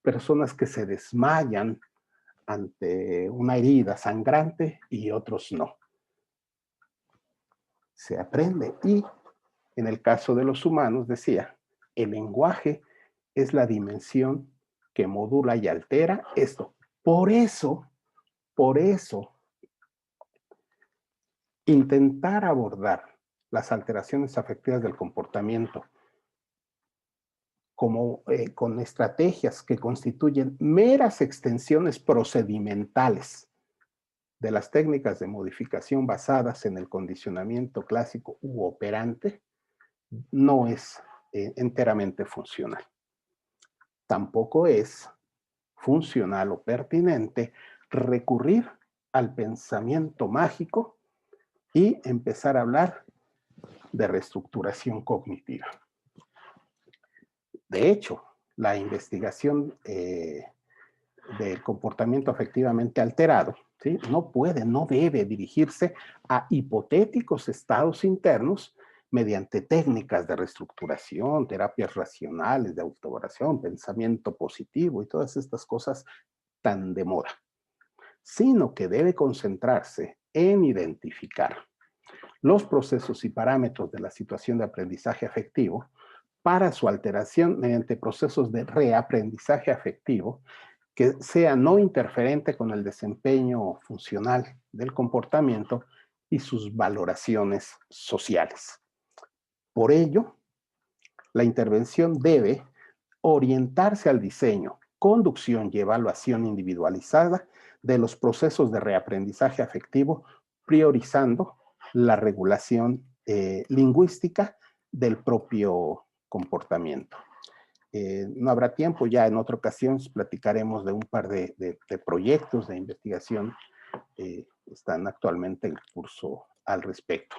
Personas que se desmayan ante una herida sangrante y otros no. Se aprende y, en el caso de los humanos, decía, el lenguaje es la dimensión que modula y altera esto. Por eso, intentar abordar las alteraciones afectivas del comportamiento con estrategias que constituyen meras extensiones procedimentales de las técnicas de modificación basadas en el condicionamiento clásico u operante, no es enteramente funcional. Tampoco es funcional o pertinente recurrir al pensamiento mágico y empezar a hablar de reestructuración cognitiva. De hecho, la investigación del comportamiento afectivamente alterado, ¿sí?, no puede, no debe dirigirse a hipotéticos estados internos mediante técnicas de reestructuración, terapias racionales, de autoevaluación, pensamiento positivo y todas estas cosas tan de moda, sino que debe concentrarse en identificar los procesos y parámetros de la situación de aprendizaje afectivo para su alteración mediante procesos de reaprendizaje afectivo que sea no interferente con el desempeño funcional del comportamiento y sus valoraciones sociales. Por ello, la intervención debe orientarse al diseño, conducción y evaluación individualizada de los procesos de reaprendizaje afectivo, priorizando la regulación lingüística del propio comportamiento. No habrá tiempo, ya en otra ocasión platicaremos de un par de proyectos de investigación que están actualmente en curso al respecto.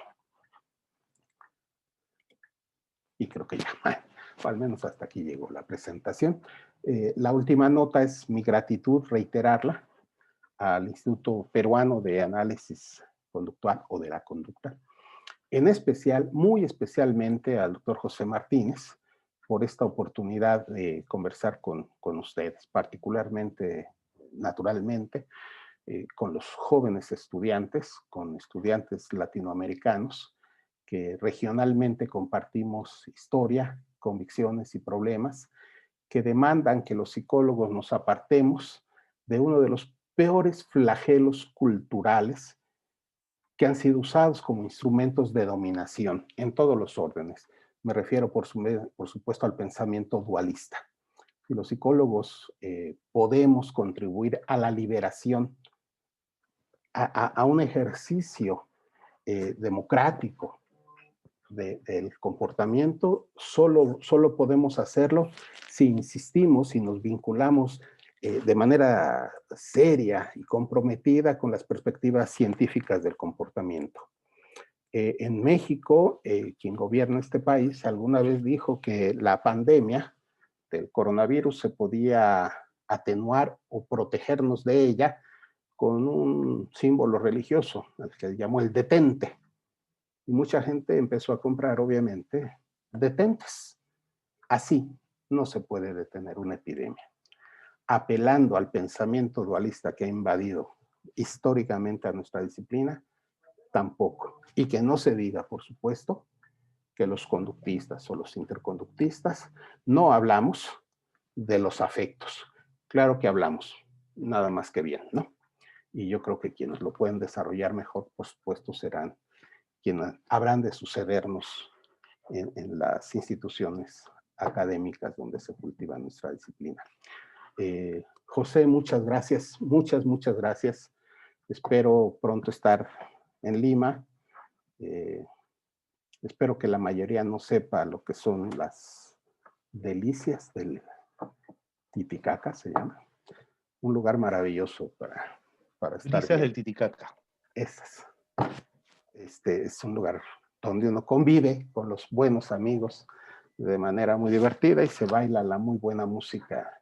Y creo que ya, al menos hasta aquí llegó la presentación. La última nota es mi gratitud, reiterarla, al Instituto Peruano de Análisis Conductual o de la Conducta, en especial, muy especialmente al doctor José Martínez, por esta oportunidad de conversar con ustedes, particularmente, naturalmente, con los jóvenes estudiantes, con estudiantes latinoamericanos, que regionalmente compartimos historia, convicciones y problemas que demandan que los psicólogos nos apartemos de uno de los peores flagelos culturales que han sido usados como instrumentos de dominación en todos los órdenes. Me refiero, por supuesto, al pensamiento dualista. Si los psicólogos podemos contribuir a la liberación, a un ejercicio democrático del comportamiento, solo podemos hacerlo si insistimos, si nos vinculamos de manera seria y comprometida con las perspectivas científicas del comportamiento. En México, quien gobierna este país alguna vez dijo que la pandemia del coronavirus se podía atenuar o protegernos de ella con un símbolo religioso, al que llamó el detente. Y mucha gente empezó a comprar, obviamente, detentes. Así no se puede detener una epidemia. Apelando al pensamiento dualista que ha invadido históricamente a nuestra disciplina, tampoco. Y que no se diga, por supuesto, que los conductistas o los interconductistas no hablamos de los afectos. Claro que hablamos, nada más que bien, ¿no? Y yo creo que quienes lo pueden desarrollar mejor, por supuesto, serán quienes habrán de sucedernos en las instituciones académicas donde se cultiva nuestra disciplina. José, muchas gracias, muchas gracias. Espero pronto estar en Lima. Espero que la mayoría no sepa lo que son las delicias del Titicaca, se llama. Un lugar maravilloso para estar Delicias bien. del Titicaca. Esas. Es un lugar donde uno convive con los buenos amigos de manera muy divertida y se baila la muy buena música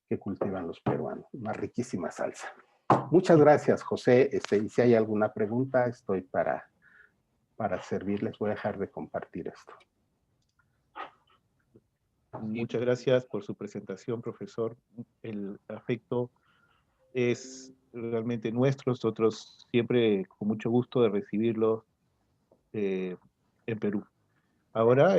que cultivan los peruanos, una riquísima salsa. Muchas gracias, José. Y si hay alguna pregunta, estoy para servirles. Voy a dejar de compartir esto. Muchas gracias por su presentación, profesor. El afecto es realmente nuestro. Nosotros siempre con mucho gusto de recibirlo en Perú. Ahora,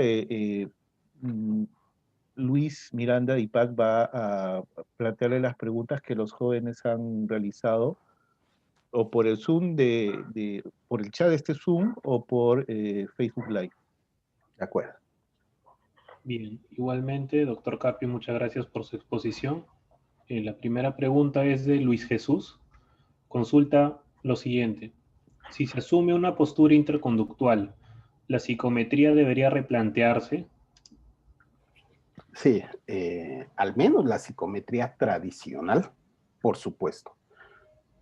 Luis Miranda Dipac va a plantearle las preguntas que los jóvenes han realizado, o por el Zoom por el chat de este Zoom, o por Facebook Live. De acuerdo. Bien, igualmente, doctor Carpio, muchas gracias por su exposición. La primera pregunta es de Luis Jesús. Consulta lo siguiente. Si se asume una postura interconductual, ¿la psicometría debería replantearse? Sí, al menos la psicometría tradicional, por supuesto.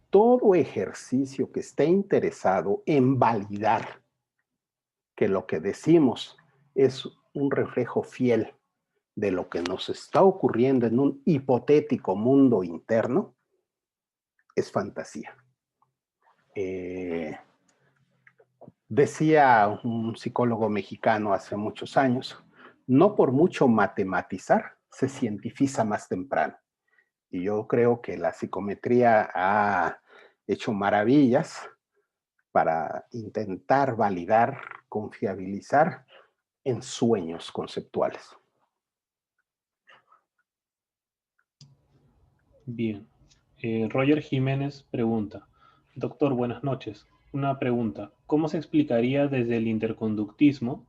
Todo ejercicio que esté interesado en validar que lo que decimos es un reflejo fiel de lo que nos está ocurriendo en un hipotético mundo interno, es fantasía. Decía un psicólogo mexicano hace muchos años, no por mucho matematizar se cientifica más temprano. Y yo creo que la psicometría ha hecho maravillas para intentar validar, confiabilizar en sueños conceptuales. Bien. Roger Jiménez pregunta, doctor, buenas noches. Una pregunta, ¿cómo se explicaría desde el interconductismo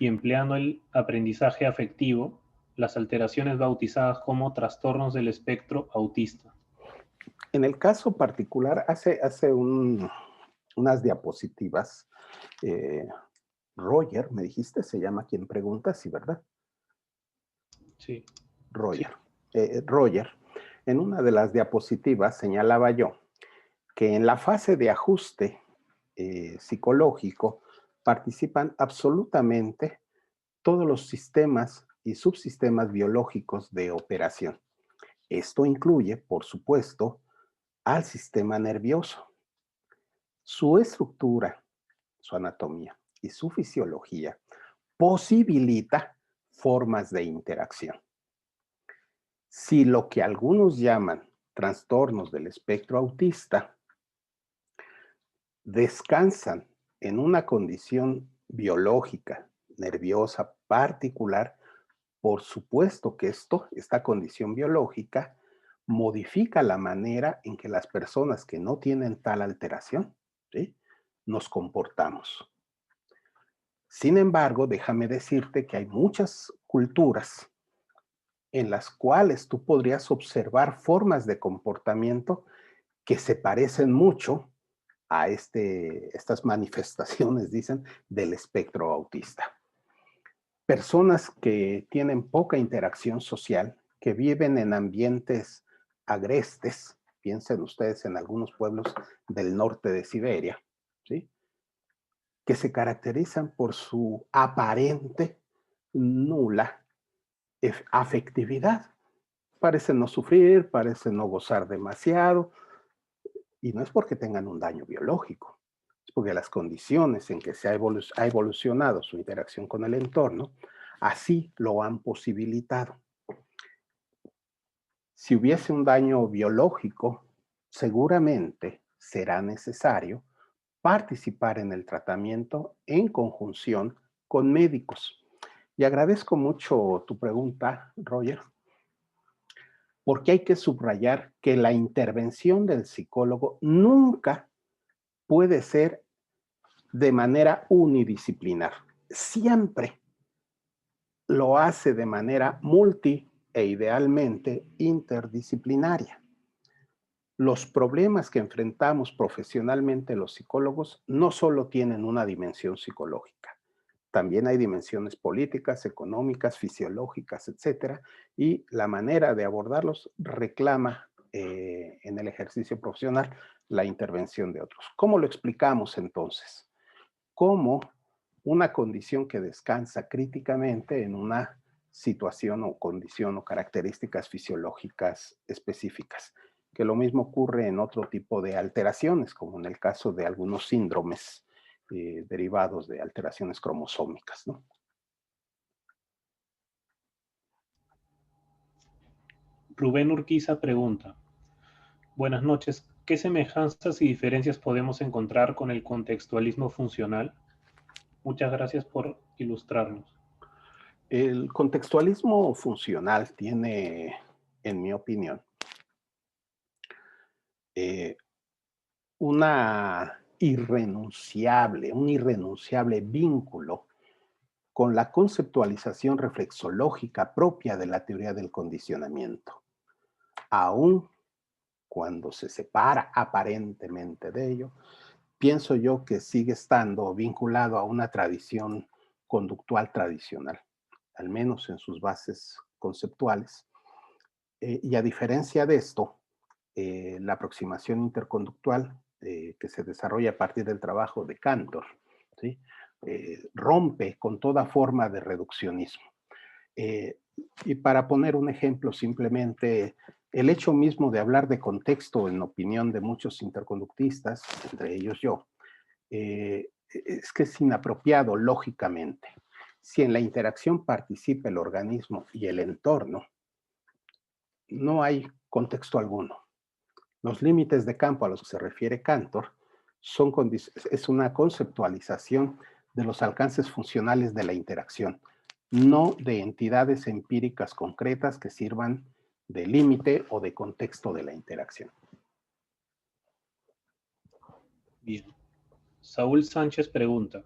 y empleando el aprendizaje afectivo las alteraciones bautizadas como trastornos del espectro autista? En el caso particular, hace unas diapositivas, eh, Roger, me dijiste, se llama quien pregunta, sí, ¿verdad? Sí. Roger. Roger, en una de las diapositivas señalaba yo que en la fase de ajuste psicológico participan absolutamente todos los sistemas y subsistemas biológicos de operación. Esto incluye, por supuesto, al sistema nervioso. Su estructura, su anatomía y su fisiología posibilita formas de interacción. Si lo que algunos llaman trastornos del espectro autista descansan en una condición biológica, nerviosa particular, por supuesto que esta condición biológica, modifica la manera en que las personas que no tienen tal alteración, ¿sí?, nos comportamos. Sin embargo, déjame decirte que hay muchas culturas en las cuales tú podrías observar formas de comportamiento que se parecen mucho a estas manifestaciones, dicen, del espectro autista. Personas que tienen poca interacción social, que viven en ambientes agrestes, piensen ustedes en algunos pueblos del norte de Siberia, ¿sí?, que se caracterizan por su aparente nula afectividad. Parecen no sufrir, parecen no gozar demasiado, y no es porque tengan un daño biológico, es porque las condiciones en que se ha evolucionado su interacción con el entorno, así lo han posibilitado. Si hubiese un daño biológico, seguramente será necesario participar en el tratamiento en conjunción con médicos. Y agradezco mucho tu pregunta, Roger, porque hay que subrayar que la intervención del psicólogo nunca puede ser de manera unidisciplinar. Siempre lo hace de manera multi e idealmente interdisciplinaria. Los problemas que enfrentamos profesionalmente los psicólogos no solo tienen una dimensión psicológica, también hay dimensiones políticas, económicas, fisiológicas, etcétera, y la manera de abordarlos reclama en el ejercicio profesional la intervención de otros. ¿Cómo lo explicamos entonces? Como una condición que descansa críticamente en una situación o condición o características fisiológicas específicas, que lo mismo ocurre en otro tipo de alteraciones, como en el caso de algunos síndromes derivados de alteraciones cromosómicas, ¿no? Rubén Urquiza pregunta, buenas noches, ¿qué semejanzas y diferencias podemos encontrar con el contextualismo funcional? Muchas gracias por ilustrarnos. El contextualismo funcional tiene, en mi opinión, eh, un irrenunciable vínculo con la conceptualización reflexológica propia de la teoría del condicionamiento. Aún cuando se separa aparentemente de ello, pienso yo que sigue estando vinculado a una tradición conductual tradicional, al menos en sus bases conceptuales. Y a diferencia de esto, la aproximación interconductual que se desarrolla a partir del trabajo de Cantor, ¿sí? Rompe con toda forma de reduccionismo. Y para poner un ejemplo, simplemente el hecho mismo de hablar de contexto, en opinión de muchos interconductistas, entre ellos yo, es que es inapropiado lógicamente. Si en la interacción participa el organismo y el entorno, no hay contexto alguno. Los límites de campo a los que se refiere Cantor es una conceptualización de los alcances funcionales de la interacción, no de entidades empíricas concretas que sirvan de límite o de contexto de la interacción. Bien. Saúl Sánchez pregunta,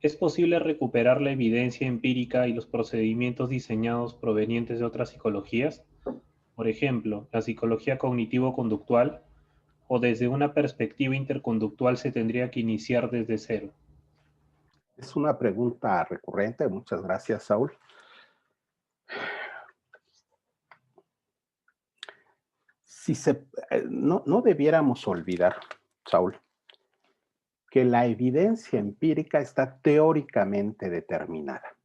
¿es posible recuperar la evidencia empírica y los procedimientos diseñados provenientes de otras psicologías? Por ejemplo, la psicología cognitivo-conductual, o desde una perspectiva interconductual se tendría que iniciar desde cero. Es una pregunta recurrente. Muchas gracias, Saúl. No debiéramos olvidar, Saúl, que la evidencia empírica está teóricamente determinada.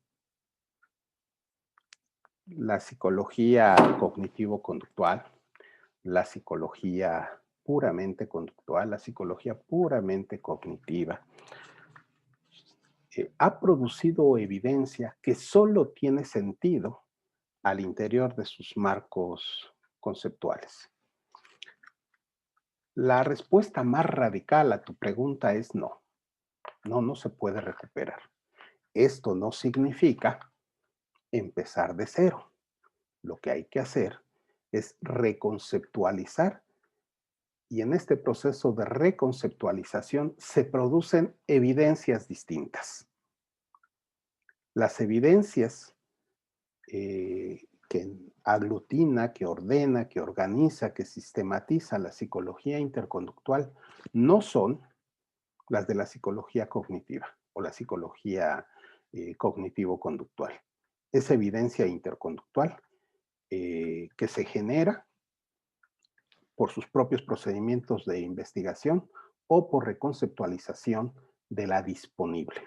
La psicología cognitivo-conductual, la psicología puramente conductual, la psicología puramente cognitiva, ha producido evidencia que solo tiene sentido al interior de sus marcos conceptuales. La respuesta más radical a tu pregunta es no. No se puede recuperar. Esto no significa empezar de cero. Lo que hay que hacer es reconceptualizar, y en este proceso de reconceptualización se producen evidencias distintas. Las evidencias que aglutina, que ordena, que organiza, que sistematiza la psicología interconductual no son las de la psicología cognitiva o la psicología cognitivo-conductual. Es evidencia interconductual que se genera por sus propios procedimientos de investigación o por reconceptualización de la disponible.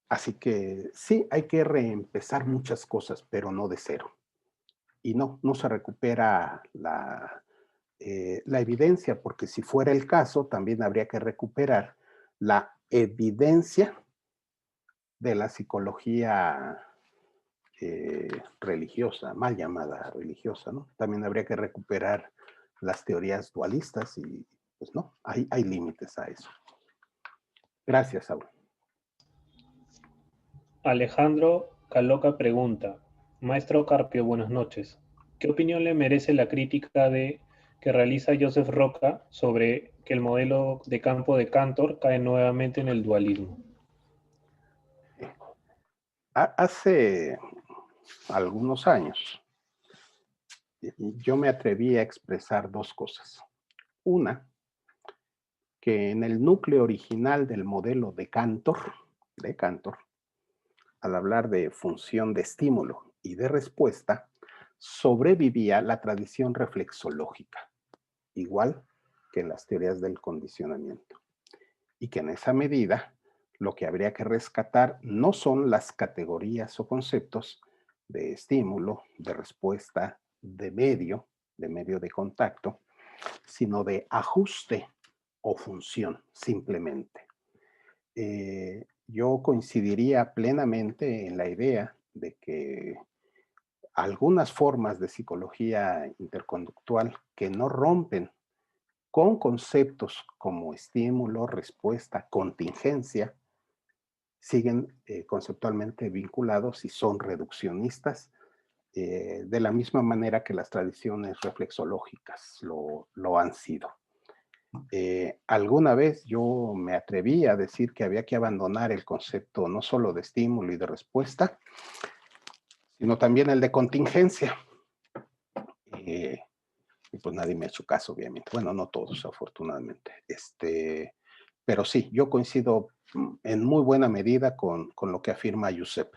Así que sí, hay que reempezar muchas cosas, pero no de cero. Y no se recupera la evidencia, porque si fuera el caso, también habría que recuperar la evidencia de la psicología religiosa, mal llamada religiosa, ¿no? También habría que recuperar las teorías dualistas y pues no, hay límites a eso. Gracias, Saúl. Alejandro Caloca pregunta, Maestro Carpio, buenas noches. ¿Qué opinión le merece la crítica que realiza Joseph Roca sobre que el modelo de campo de Cantor cae nuevamente en el dualismo? Hace algunos años yo me atreví a expresar dos cosas. Una, que en el núcleo original del modelo de Cantor, al hablar de función de estímulo y de respuesta, sobrevivía la tradición reflexológica, igual que en las teorías del condicionamiento. Y que en esa medida lo que habría que rescatar no son las categorías o conceptos de estímulo, de respuesta, de medio de contacto, sino de ajuste o función, simplemente. Yo coincidiría plenamente en la idea de que algunas formas de psicología interconductual que no rompen con conceptos como estímulo, respuesta, contingencia, siguen conceptualmente vinculados y son reduccionistas, de la misma manera que las tradiciones reflexológicas lo han sido. Alguna vez yo me atreví a decir que había que abandonar el concepto no solo de estímulo y de respuesta, sino también el de contingencia. Y pues nadie me ha hecho caso, obviamente. Bueno, no todos, afortunadamente. Pero sí, yo coincido en muy buena medida con lo que afirma Josep.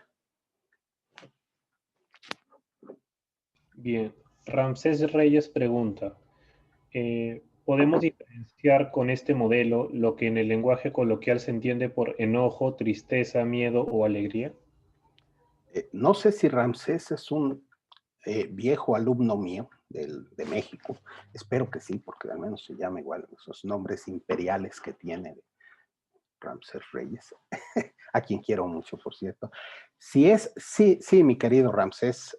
Bien, Ramsés Reyes pregunta, ¿podemos diferenciar con este modelo lo que en el lenguaje coloquial se entiende por enojo, tristeza, miedo o alegría? No sé si Ramsés es un viejo alumno mío de México. Espero que sí, porque al menos se llama igual esos nombres imperiales que tiene Ramsés Reyes, a quien quiero mucho, por cierto. Sí, mi querido Ramsés,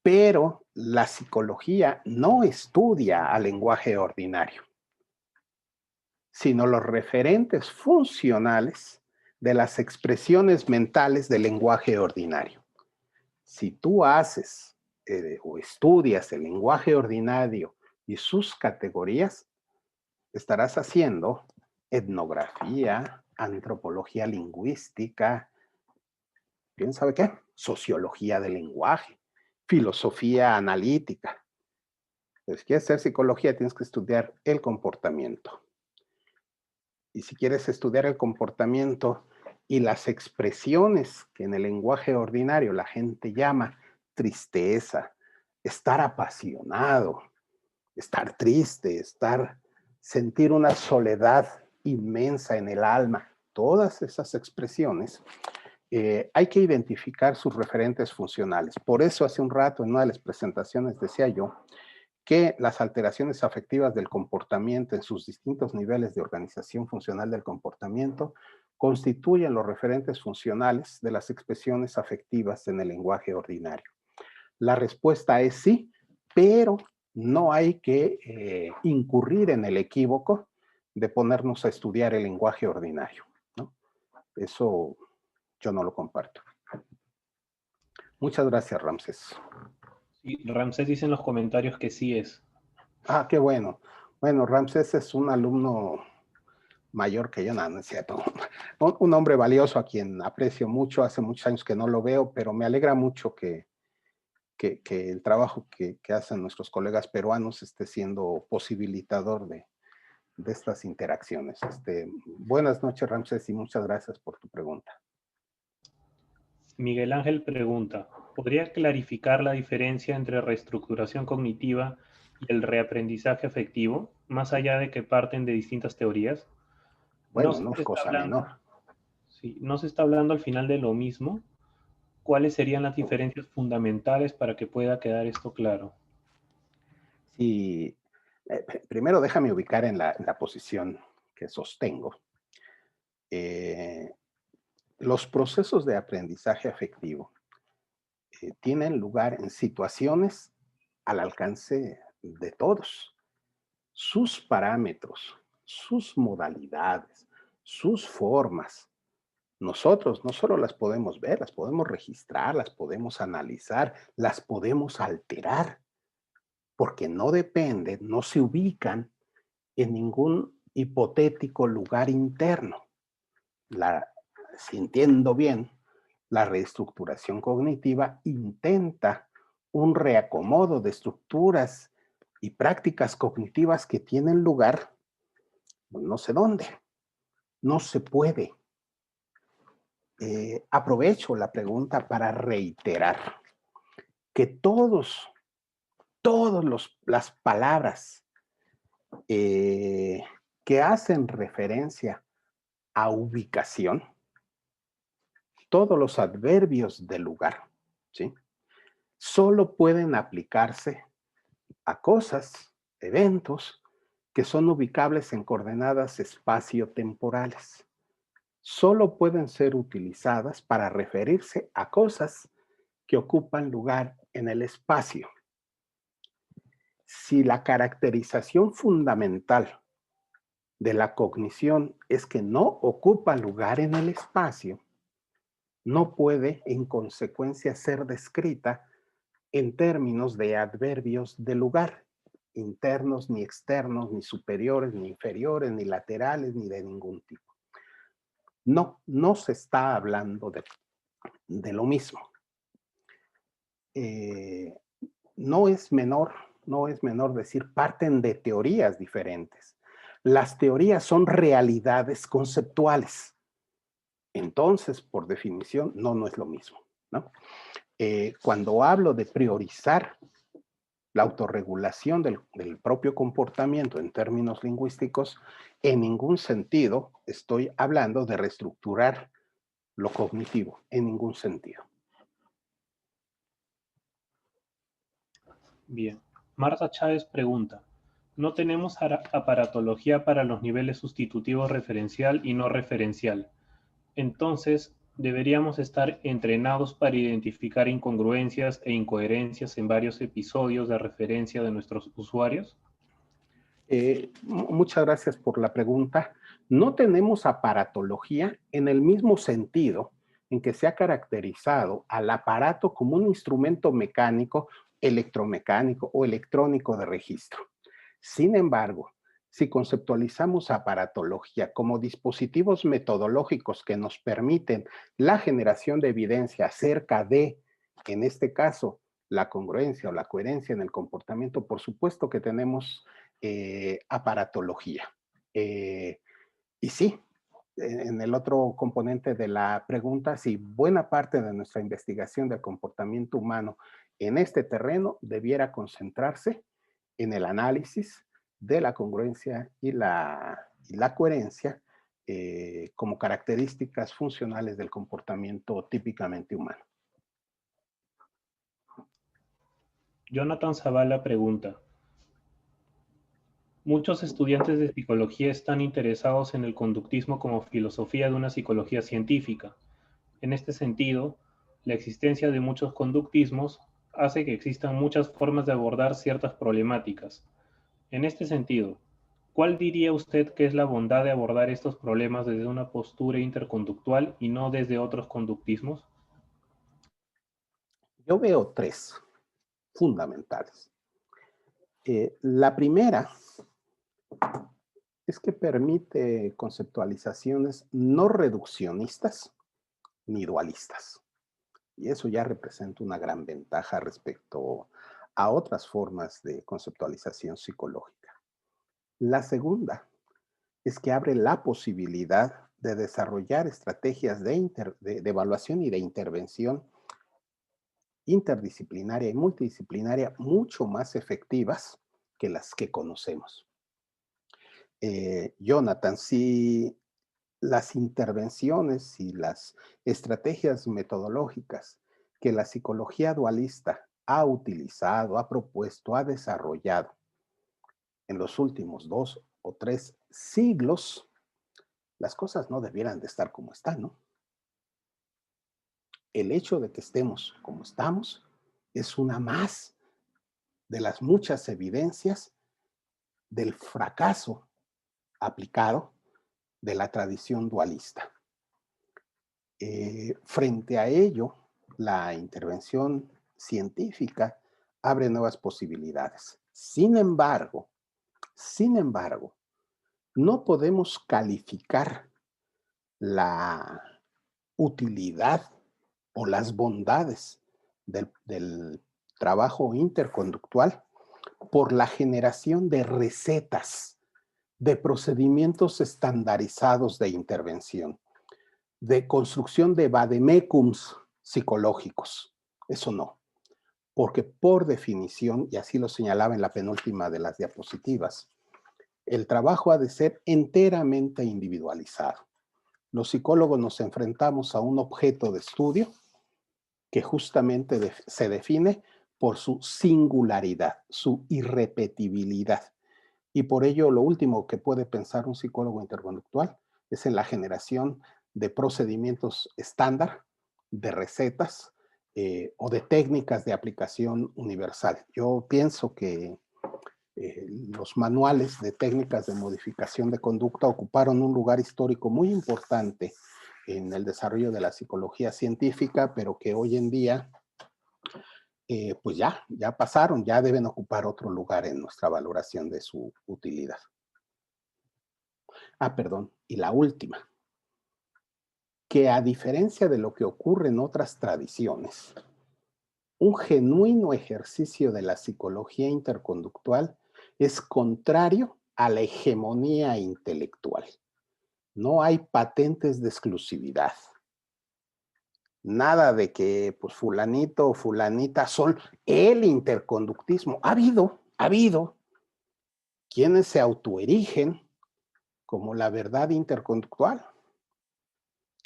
pero la psicología no estudia al lenguaje ordinario, sino los referentes funcionales de las expresiones mentales del lenguaje ordinario. Si tú haces o estudias el lenguaje ordinario y sus categorías, estarás haciendo etnografía, antropología lingüística, ¿quién sabe qué? Sociología del lenguaje, filosofía analítica. Si quieres hacer psicología, tienes que estudiar el comportamiento. Y si quieres estudiar el comportamiento y las expresiones que en el lenguaje ordinario la gente llama tristeza, estar apasionado, estar triste, sentir una soledad inmensa en el alma, todas esas expresiones, hay que identificar sus referentes funcionales. Por eso hace un rato en una de las presentaciones decía yo que las alteraciones afectivas del comportamiento en sus distintos niveles de organización funcional del comportamiento constituyen los referentes funcionales de las expresiones afectivas en el lenguaje ordinario. La respuesta es sí, pero no hay que incurrir en el equívoco de ponernos a estudiar el lenguaje ordinario, ¿no? Eso yo no lo comparto. Muchas gracias, Ramsés. Y Ramsés dice en los comentarios que sí es. Ah, qué bueno. Bueno, Ramsés es un alumno mayor que yo, no es cierto. Un hombre valioso a quien aprecio mucho, hace muchos años que no lo veo, pero me alegra mucho que el trabajo que hacen nuestros colegas peruanos esté siendo posibilitador de estas interacciones. Buenas noches, Ramsés, y muchas gracias por tu pregunta. Miguel Ángel pregunta, ¿podría clarificar la diferencia entre reestructuración cognitiva y el reaprendizaje afectivo, más allá de que parten de distintas teorías? Bueno, no es cosa menor. Sí, no se está hablando al final de lo mismo. ¿Cuáles serían las diferencias fundamentales para que pueda quedar esto claro? Sí, primero déjame ubicar en la posición que sostengo. Los procesos de aprendizaje afectivo tienen lugar en situaciones al alcance de todos. Sus parámetros, sus modalidades, sus formas. Nosotros no solo las podemos ver, las podemos registrar, las podemos analizar, las podemos alterar, porque no dependen, no se ubican en ningún hipotético lugar interno. Si entiendo bien, la reestructuración cognitiva intenta un reacomodo de estructuras y prácticas cognitivas que tienen lugar no sé dónde, no se puede. Aprovecho la pregunta para reiterar que todas las palabras que hacen referencia a ubicación, todos los adverbios de lugar, ¿sí? Solo pueden aplicarse a cosas, eventos, que son ubicables en coordenadas espacio-temporales. Solo pueden ser utilizadas para referirse a cosas que ocupan lugar en el espacio. Si la caracterización fundamental de la cognición es que no ocupa lugar en el espacio, no puede en consecuencia ser descrita en términos de adverbios de lugar. internos, ni externos, ni superiores, ni inferiores, ni laterales, ni de ningún tipo. No, no se está hablando de lo mismo. No es menor decir, parten de teorías diferentes. Las teorías son realidades conceptuales. Entonces, por definición, no es lo mismo, ¿no? Cuando hablo de priorizar la autorregulación del propio comportamiento en términos lingüísticos, en ningún sentido estoy hablando de reestructurar lo cognitivo, en ningún sentido. Bien. Marta Chávez pregunta, no tenemos aparatología para los niveles sustitutivo referencial y no referencial. Entonces, ¿deberíamos estar entrenados para identificar incongruencias e incoherencias en varios episodios de referencia de nuestros usuarios? Muchas gracias por la pregunta. No tenemos aparatología en el mismo sentido en que se ha caracterizado al aparato como un instrumento mecánico, electromecánico o electrónico de registro. Sin embargo, si conceptualizamos aparatología como dispositivos metodológicos que nos permiten la generación de evidencia acerca de, en este caso, la congruencia o la coherencia en el comportamiento, por supuesto que tenemos aparatología. Y sí, en el otro componente de la pregunta, sí, buena parte de nuestra investigación del comportamiento humano en este terreno debiera concentrarse en el análisis de la congruencia y la coherencia como características funcionales del comportamiento típicamente humano. Jonathan Zavala pregunta, muchos estudiantes de psicología están interesados en el conductismo como filosofía de una psicología científica. En este sentido, la existencia de muchos conductismos hace que existan muchas formas de abordar ciertas problemáticas. En este sentido, ¿cuál diría usted que es la bondad de abordar estos problemas desde una postura interconductual y no desde otros conductismos? Yo veo tres fundamentales. La primera es que permite conceptualizaciones no reduccionistas ni dualistas. Y eso ya representa una gran ventaja respecto a otras formas de conceptualización psicológica. La segunda es que abre la posibilidad de desarrollar estrategias de evaluación y de intervención interdisciplinaria y multidisciplinaria mucho más efectivas que las que conocemos. Jonathan, si las intervenciones y las estrategias metodológicas que la psicología dualista ha utilizado, ha propuesto, ha desarrollado en los últimos 2 o 3 siglos, las cosas no debieran de estar como están, ¿no? El hecho de que estemos como estamos es una más de las muchas evidencias del fracaso aplicado de la tradición dualista. Frente a ello, la intervención científica abre nuevas posibilidades. Sin embargo, no podemos calificar la utilidad o las bondades del trabajo interconductual por la generación de recetas, de procedimientos estandarizados de intervención, de construcción de vademecums psicológicos. Eso no, porque por definición, y así lo señalaba en la penúltima de las diapositivas, el trabajo ha de ser enteramente individualizado. Los psicólogos nos enfrentamos a un objeto de estudio que justamente se define por su singularidad, su irrepetibilidad. Y por ello, lo último que puede pensar un psicólogo interconductual es en la generación de procedimientos estándar, de recetas o de técnicas de aplicación universal. Yo pienso que los manuales de técnicas de modificación de conducta ocuparon un lugar histórico muy importante en el desarrollo de la psicología científica, pero que hoy en día pues ya pasaron, ya deben ocupar otro lugar en nuestra valoración de su utilidad. Ah, perdón, y la última, que a diferencia de lo que ocurre en otras tradiciones, un genuino ejercicio de la psicología interconductual es contrario a la hegemonía intelectual. No hay patentes de exclusividad. Nada de que pues fulanito o fulanita son el interconductismo. Ha habido quienes se autoerigen como la verdad interconductual.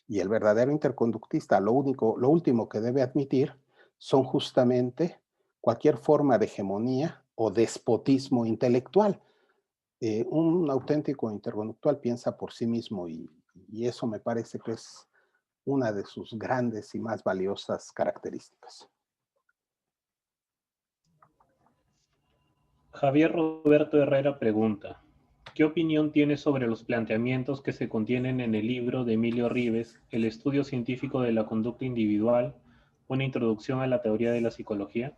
Y el verdadero interconductista lo último que debe admitir son justamente cualquier forma de hegemonía o despotismo intelectual. Un auténtico interconductual piensa por sí mismo y eso me parece que es una de sus grandes y más valiosas características. Javier Roberto Herrera pregunta, ¿qué opinión tienes sobre los planteamientos que se contienen en el libro de Emilio Rives, El estudio científico de la conducta individual, una introducción a la teoría de la psicología?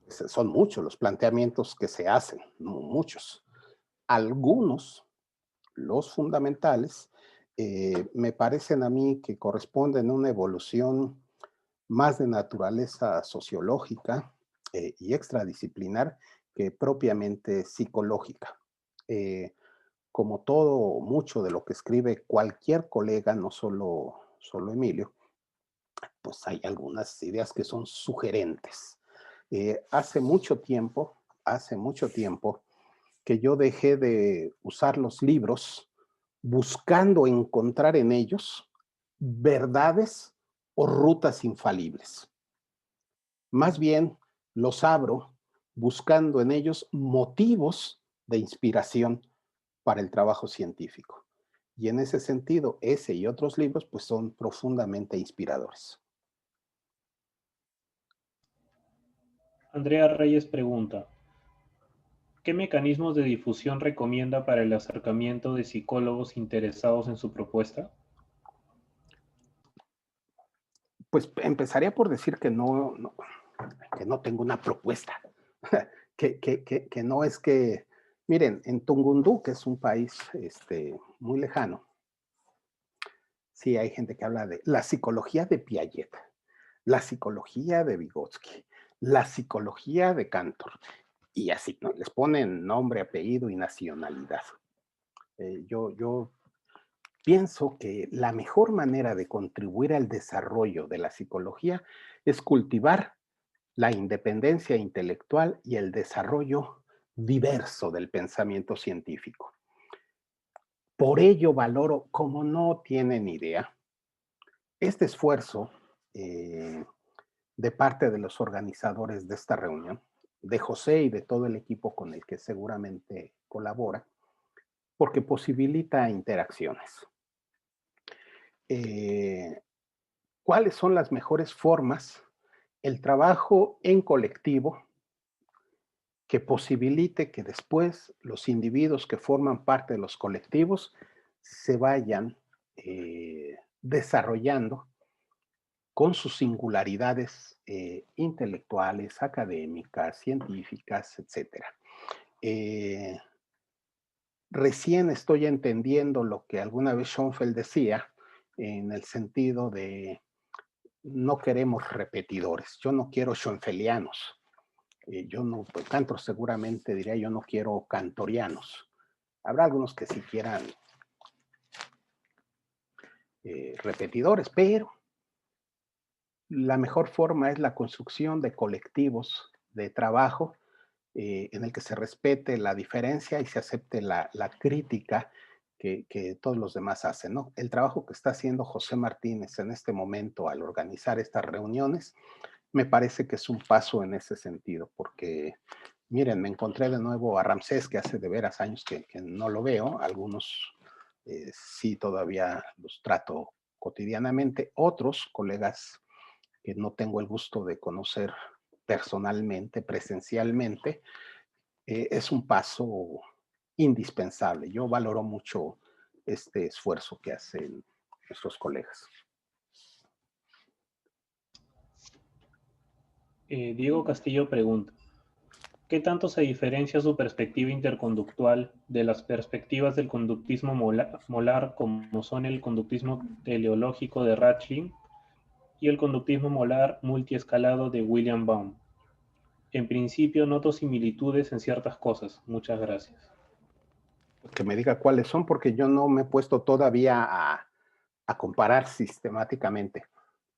Son muchos los planteamientos que se hacen, muchos. Algunos, los fundamentales, me parecen a mí que corresponden a una evolución más de naturaleza sociológica y extradisciplinar que propiamente psicológica. Como todo, mucho de lo que escribe cualquier colega, no solo Emilio, pues hay algunas ideas que son sugerentes. Hace mucho tiempo que yo dejé de usar los libros buscando encontrar en ellos verdades o rutas infalibles. Más bien los abro buscando en ellos motivos de inspiración para el trabajo científico. Y en ese sentido, ese y otros libros pues son profundamente inspiradores. Andrea Reyes pregunta, ¿qué mecanismos de difusión recomienda para el acercamiento de psicólogos interesados en su propuesta? Pues empezaría por decir que no tengo una propuesta, que no es que, miren, en Tungundú, que es un país muy lejano, sí hay gente que habla de la psicología de Piaget, la psicología de Vygotsky, la psicología de Cantor, y así, ¿no? Les ponen nombre, apellido y nacionalidad. Yo pienso que la mejor manera de contribuir al desarrollo de la psicología es cultivar la independencia intelectual y el desarrollo diverso del pensamiento científico. Por ello valoro, como no tienen idea, este esfuerzo de parte de los organizadores de esta reunión, de José y de todo el equipo con el que seguramente colabora, porque posibilita interacciones. ¿Cuáles son las mejores formas? El trabajo en colectivo que posibilite que después los individuos que forman parte de los colectivos se vayan desarrollando con sus singularidades intelectuales, académicas, científicas, etc. Recién estoy entendiendo lo que alguna vez Schoenfeld decía en el sentido de no queremos repetidores. Yo no quiero schoenfeldianos. Yo no, pues, Cantor seguramente diría yo no quiero cantorianos. Habrá algunos que sí quieran repetidores, pero la mejor forma es la construcción de colectivos de trabajo en el que se respete la diferencia y se acepte la crítica que todos los demás hacen, ¿no? El trabajo que está haciendo José Martínez en este momento al organizar estas reuniones me parece que es un paso en ese sentido, porque miren, me encontré de nuevo a Ramsés, que hace de veras años que no lo veo, algunos sí todavía los trato cotidianamente, otros colegas que no tengo el gusto de conocer personalmente, presencialmente, es un paso indispensable. Yo valoro mucho este esfuerzo que hacen nuestros colegas. Diego Castillo pregunta, ¿qué tanto se diferencia su perspectiva interconductual de las perspectivas del conductismo molar como son el conductismo teleológico de Rachling y el conductismo molar multiescalado de William Baum? En principio noto similitudes en ciertas cosas. Muchas gracias. Que me diga cuáles son, porque yo no me he puesto todavía a comparar sistemáticamente.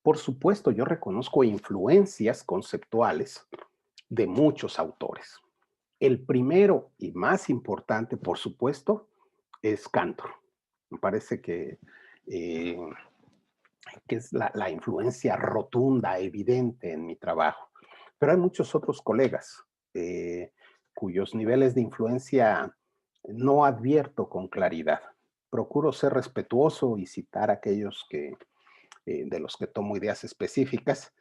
Por supuesto, yo reconozco influencias conceptuales de muchos autores. El primero y más importante, por supuesto, es Cantor. Me parece que es la influencia rotunda, evidente en mi trabajo. Pero hay muchos otros colegas cuyos niveles de influencia no advierto con claridad. Procuro ser respetuoso y citar a aquellos de los que tomo ideas específicas,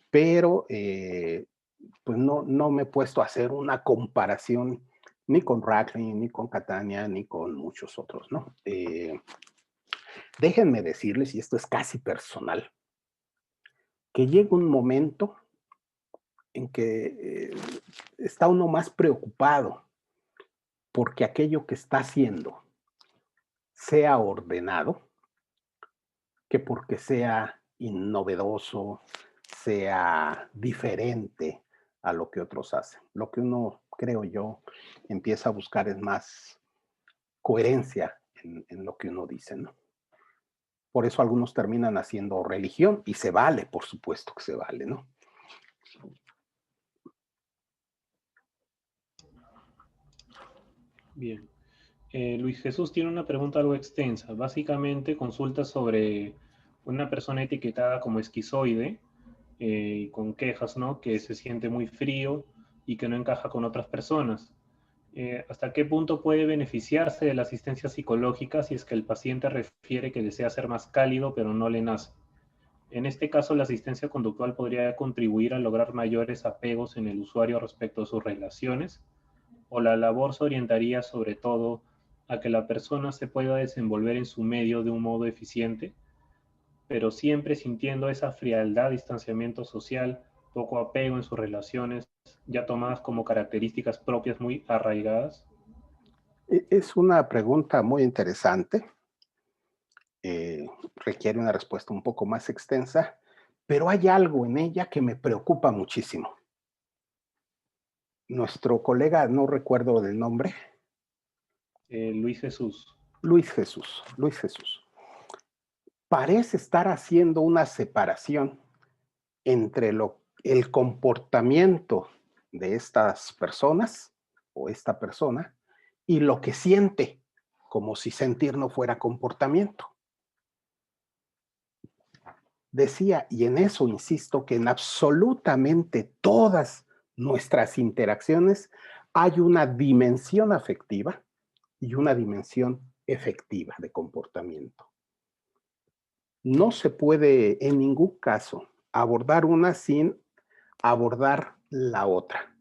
pero pues no me he puesto a hacer una comparación ni con Racklin, ni con Catania, ni con muchos otros, ¿no? Déjenme decirles, y esto es casi personal, que llega un momento en que está uno más preocupado porque aquello que está haciendo sea ordenado que porque sea innovedoso, sea diferente a lo que otros hacen. Lo que uno, creo yo, empieza a buscar es más coherencia en lo que uno dice, ¿no? Por eso algunos terminan haciendo religión y se vale, por supuesto que se vale, ¿no? Bien. Luis Jesús tiene una pregunta algo extensa. Básicamente consulta sobre una persona etiquetada como esquizoide, con quejas, ¿no? Que se siente muy frío y que no encaja con otras personas. ¿Hasta qué punto puede beneficiarse de la asistencia psicológica si es que el paciente refiere que desea ser más cálido pero no le nace? En este caso, la asistencia conductual podría contribuir a lograr mayores apegos en el usuario respecto a sus relaciones, o la labor se orientaría sobre todo a que la persona se pueda desenvolver en su medio de un modo eficiente, pero siempre sintiendo esa frialdad, distanciamiento social, poco apego en sus relaciones, ya tomadas como características propias muy arraigadas. Es una pregunta muy interesante. Requiere una respuesta un poco más extensa, pero hay algo en ella que me preocupa muchísimo. Nuestro colega, no recuerdo del nombre. Luis Jesús. Luis Jesús, Luis Jesús. Parece estar haciendo una separación entre el comportamiento de estas personas o esta persona y lo que siente, como si sentir no fuera comportamiento. Decía, y en eso insisto, que en absolutamente todas nuestras interacciones hay una dimensión afectiva y una dimensión efectiva de comportamiento. No se puede en ningún caso abordar una sin abordar la otra.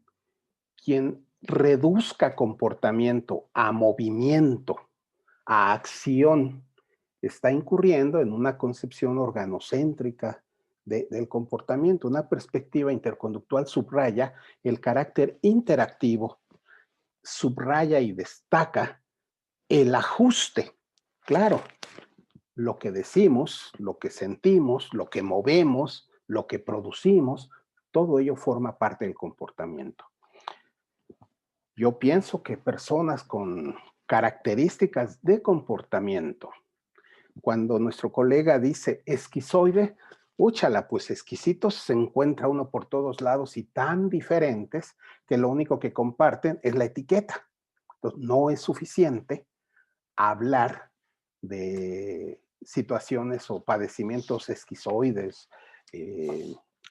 Quien reduzca comportamiento a movimiento, a acción, está incurriendo en una concepción organocéntrica del comportamiento. Una perspectiva interconductual subraya el carácter interactivo, subraya y destaca el ajuste. Claro, lo que decimos, lo que sentimos, lo que movemos, lo que producimos, todo ello forma parte del comportamiento. Yo pienso que personas con características de comportamiento, cuando nuestro colega dice esquizoide, úchala, pues exquisitos se encuentra uno por todos lados y tan diferentes que lo único que comparten es la etiqueta. Entonces, no es suficiente hablar de situaciones o padecimientos esquizoides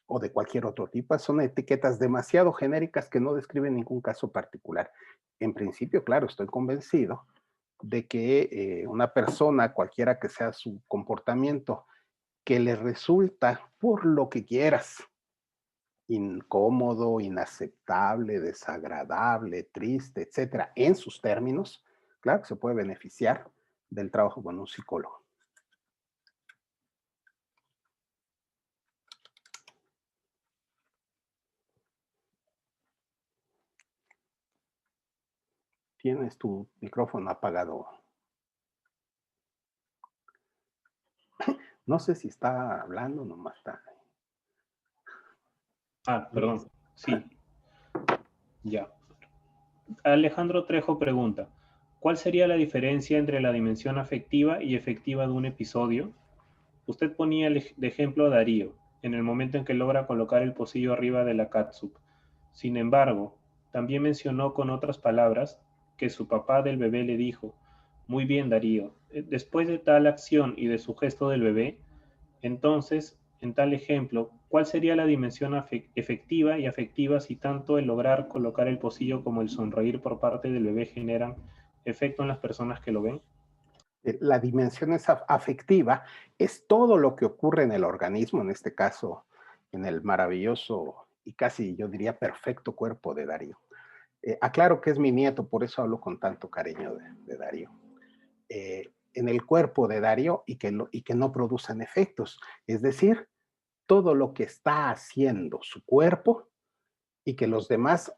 o de cualquier otro tipo. Son etiquetas demasiado genéricas que no describen ningún caso particular. En principio, claro, estoy convencido de que una persona, cualquiera que sea su comportamiento, que le resulta, por lo que quieras, incómodo, inaceptable, desagradable, triste, etcétera, en sus términos, claro que se puede beneficiar del trabajo con un psicólogo. Tienes tu micrófono apagado. No sé si está hablando, nomás está. Ah, perdón. Sí. Ya. Alejandro Trejo pregunta, ¿cuál sería la diferencia entre la dimensión afectiva y efectiva de un episodio? Usted ponía de ejemplo a Darío, en el momento en que logra colocar el pocillo arriba de la catsup. Sin embargo, también mencionó con otras palabras que su papá del bebé le dijo, muy bien Darío, después de tal acción y de su gesto del bebé, entonces, en tal ejemplo, ¿cuál sería la dimensión efectiva y afectiva si tanto el lograr colocar el pocillo como el sonreír por parte del bebé generan efecto en las personas que lo ven? La dimensión afectiva es todo lo que ocurre en el organismo, en este caso, en el maravilloso y casi yo diría perfecto cuerpo de Darío. Aclaro que es mi nieto, por eso hablo con tanto cariño de Darío. En el cuerpo de Darío y que no producen efectos, es decir, todo lo que está haciendo su cuerpo y que los demás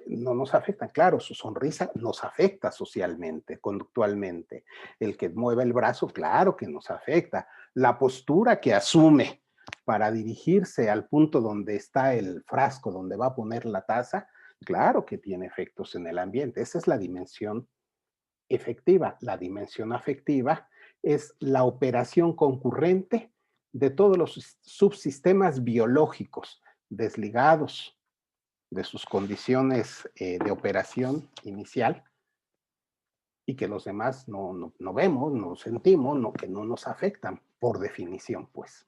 no nos afectan. Claro, su sonrisa nos afecta socialmente, conductualmente. El que mueve el brazo, claro que nos afecta. La postura que asume para dirigirse al punto donde está el frasco, donde va a poner la taza, claro que tiene efectos en el ambiente. Esa es la dimensión efectiva. La dimensión afectiva es la operación concurrente de todos los subsistemas biológicos desligados de sus condiciones de operación inicial y que los demás no vemos, no sentimos, que no nos afectan por definición, pues.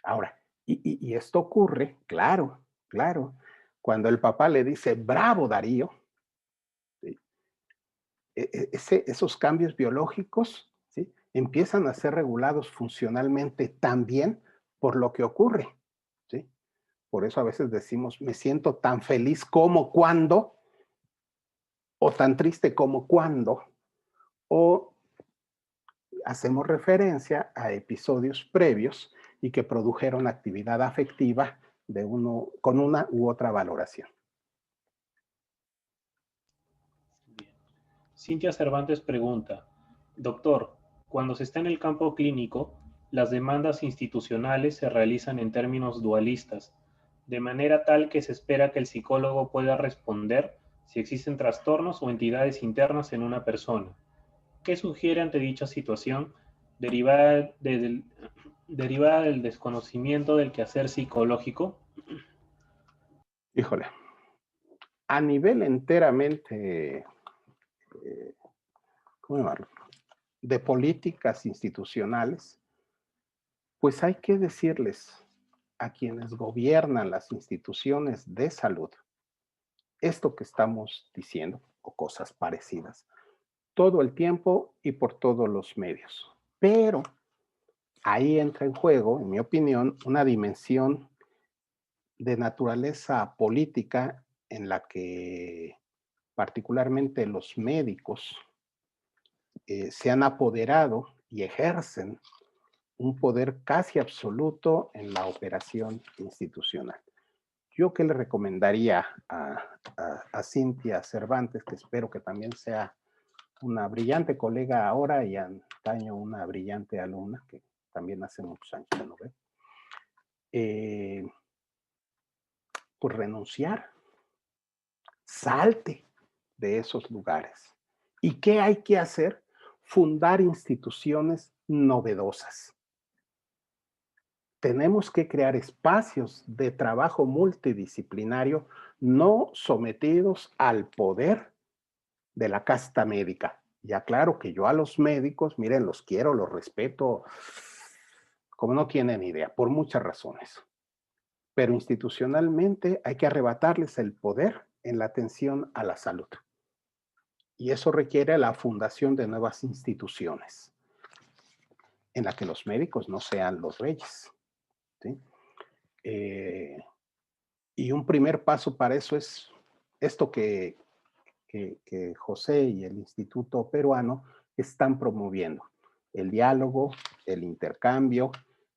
Ahora, y esto ocurre, claro, cuando el papá le dice, bravo Darío, ¿sí? Esos cambios biológicos, ¿sí? Empiezan a ser regulados funcionalmente también por lo que ocurre, ¿sí? Por eso a veces decimos, me siento tan feliz como cuando, o tan triste como cuando, o hacemos referencia a episodios previos y que produjeron actividad afectiva con una u otra valoración. Bien. Cintia Cervantes pregunta, doctor, cuando se está en el campo clínico, las demandas institucionales se realizan en términos dualistas, de manera tal que se espera que el psicólogo pueda responder si existen trastornos o entidades internas en una persona. ¿Qué sugiere ante dicha situación derivada del desconocimiento del quehacer psicológico? Híjole, a nivel enteramente, ¿cómo llamarlo?, de políticas institucionales, pues hay que decirles a quienes gobiernan las instituciones de salud esto que estamos diciendo o cosas parecidas todo el tiempo y por todos los medios. Pero ahí entra en juego, en mi opinión, una dimensión de naturaleza política en la que particularmente los médicos se han apoderado y ejercen un poder casi absoluto en la operación institucional. Yo que le recomendaría a Cintia Cervantes, que espero que también sea una brillante colega ahora y antaño una brillante alumna, que también hace muchos años que no veo, pues renunciar, salte de esos lugares. ¿Y qué hay que hacer? Fundar instituciones novedosas. Tenemos que crear espacios de trabajo multidisciplinario no sometidos al poder de la casta médica. Ya claro que yo a los médicos, miren, los quiero, los respeto, como no tienen idea, por muchas razones. Pero institucionalmente hay que arrebatarles el poder en la atención a la salud. Y eso requiere la fundación de nuevas instituciones en las que los médicos no sean los reyes, ¿sí? Y un primer paso para eso es esto que José y el Instituto Peruano están promoviendo: el diálogo, el intercambio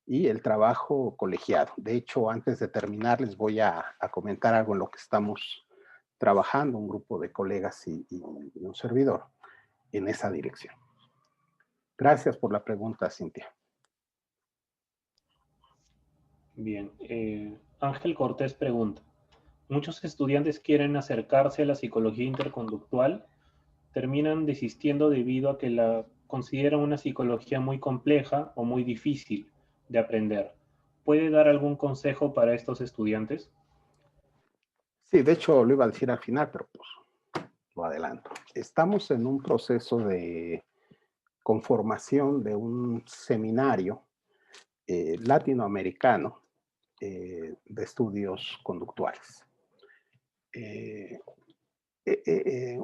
y el trabajo colegiado. De hecho, antes de terminar, les voy a comentar algo en lo que estamos trabajando un grupo de colegas y un servidor en esa dirección. Gracias por la pregunta, Cintia. Bien, Ángel Cortés pregunta, muchos estudiantes quieren acercarse a la psicología interconductual, terminan desistiendo debido a que la consideran una psicología muy compleja o muy difícil de aprender. ¿Puede dar algún consejo para estos estudiantes? Sí, de hecho lo iba a decir al final, pero pues lo adelanto. Estamos en un proceso de conformación de un seminario latinoamericano de estudios conductuales.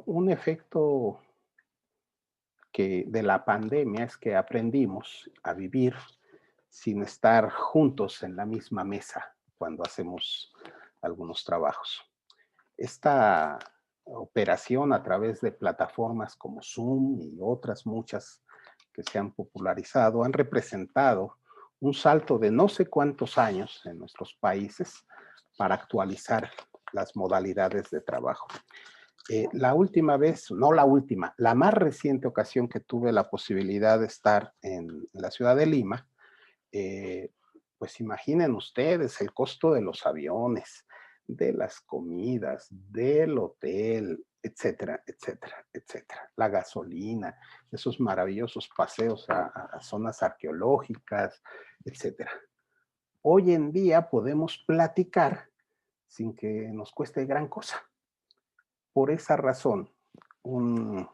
Un efecto de la pandemia es que aprendimos a vivir sin estar juntos en la misma mesa cuando hacemos algunos trabajos. Esta operación a través de plataformas como Zoom y otras muchas que se han popularizado han representado un salto de no sé cuántos años en nuestros países para actualizar las modalidades de trabajo. La última vez, no la última, la más reciente ocasión que tuve la posibilidad de estar en la ciudad de Lima, pues imaginen ustedes el costo de los aviones, de las comidas, del hotel, etcétera, etcétera, etcétera. La gasolina, esos maravillosos paseos a zonas arqueológicas, etcétera. Hoy en día podemos platicar sin que nos cueste gran cosa. Por esa razón, un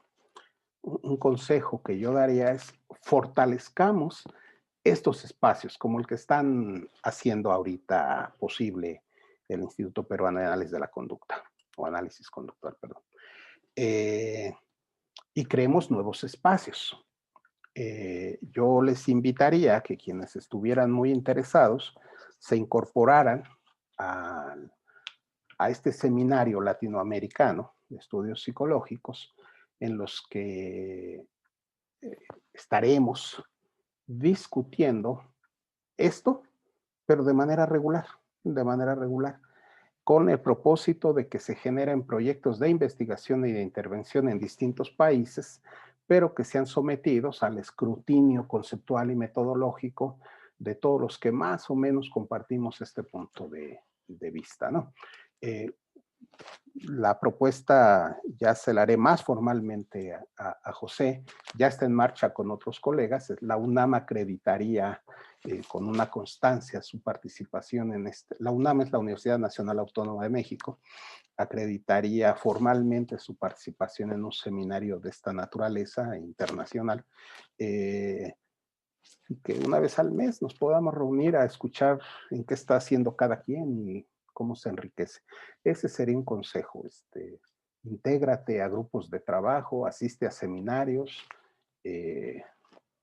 consejo que yo daría es fortalezcamos estos espacios, como el que están haciendo ahorita posible el Instituto Peruano de Análisis de la Conducta, o Análisis Conductual, perdón. Y creemos nuevos espacios. Yo les invitaría a que quienes estuvieran muy interesados se incorporaran a este seminario latinoamericano de estudios psicológicos en los que estaremos discutiendo esto, pero de manera regular, con el propósito de que se generen proyectos de investigación y de intervención en distintos países, pero que sean sometidos al escrutinio conceptual y metodológico de todos los que más o menos compartimos este punto de vista, ¿no? La propuesta ya se la haré más formalmente a José, ya está en marcha con otros colegas, la UNAM acreditaría con una constancia su participación en este, la UNAM es la Universidad Nacional Autónoma de México, acreditaría formalmente su participación en un seminario de esta naturaleza internacional, que una vez al mes nos podamos reunir a escuchar en qué está haciendo cada quien y cómo se enriquece. Ese sería un consejo, intégrate a grupos de trabajo, asiste a seminarios,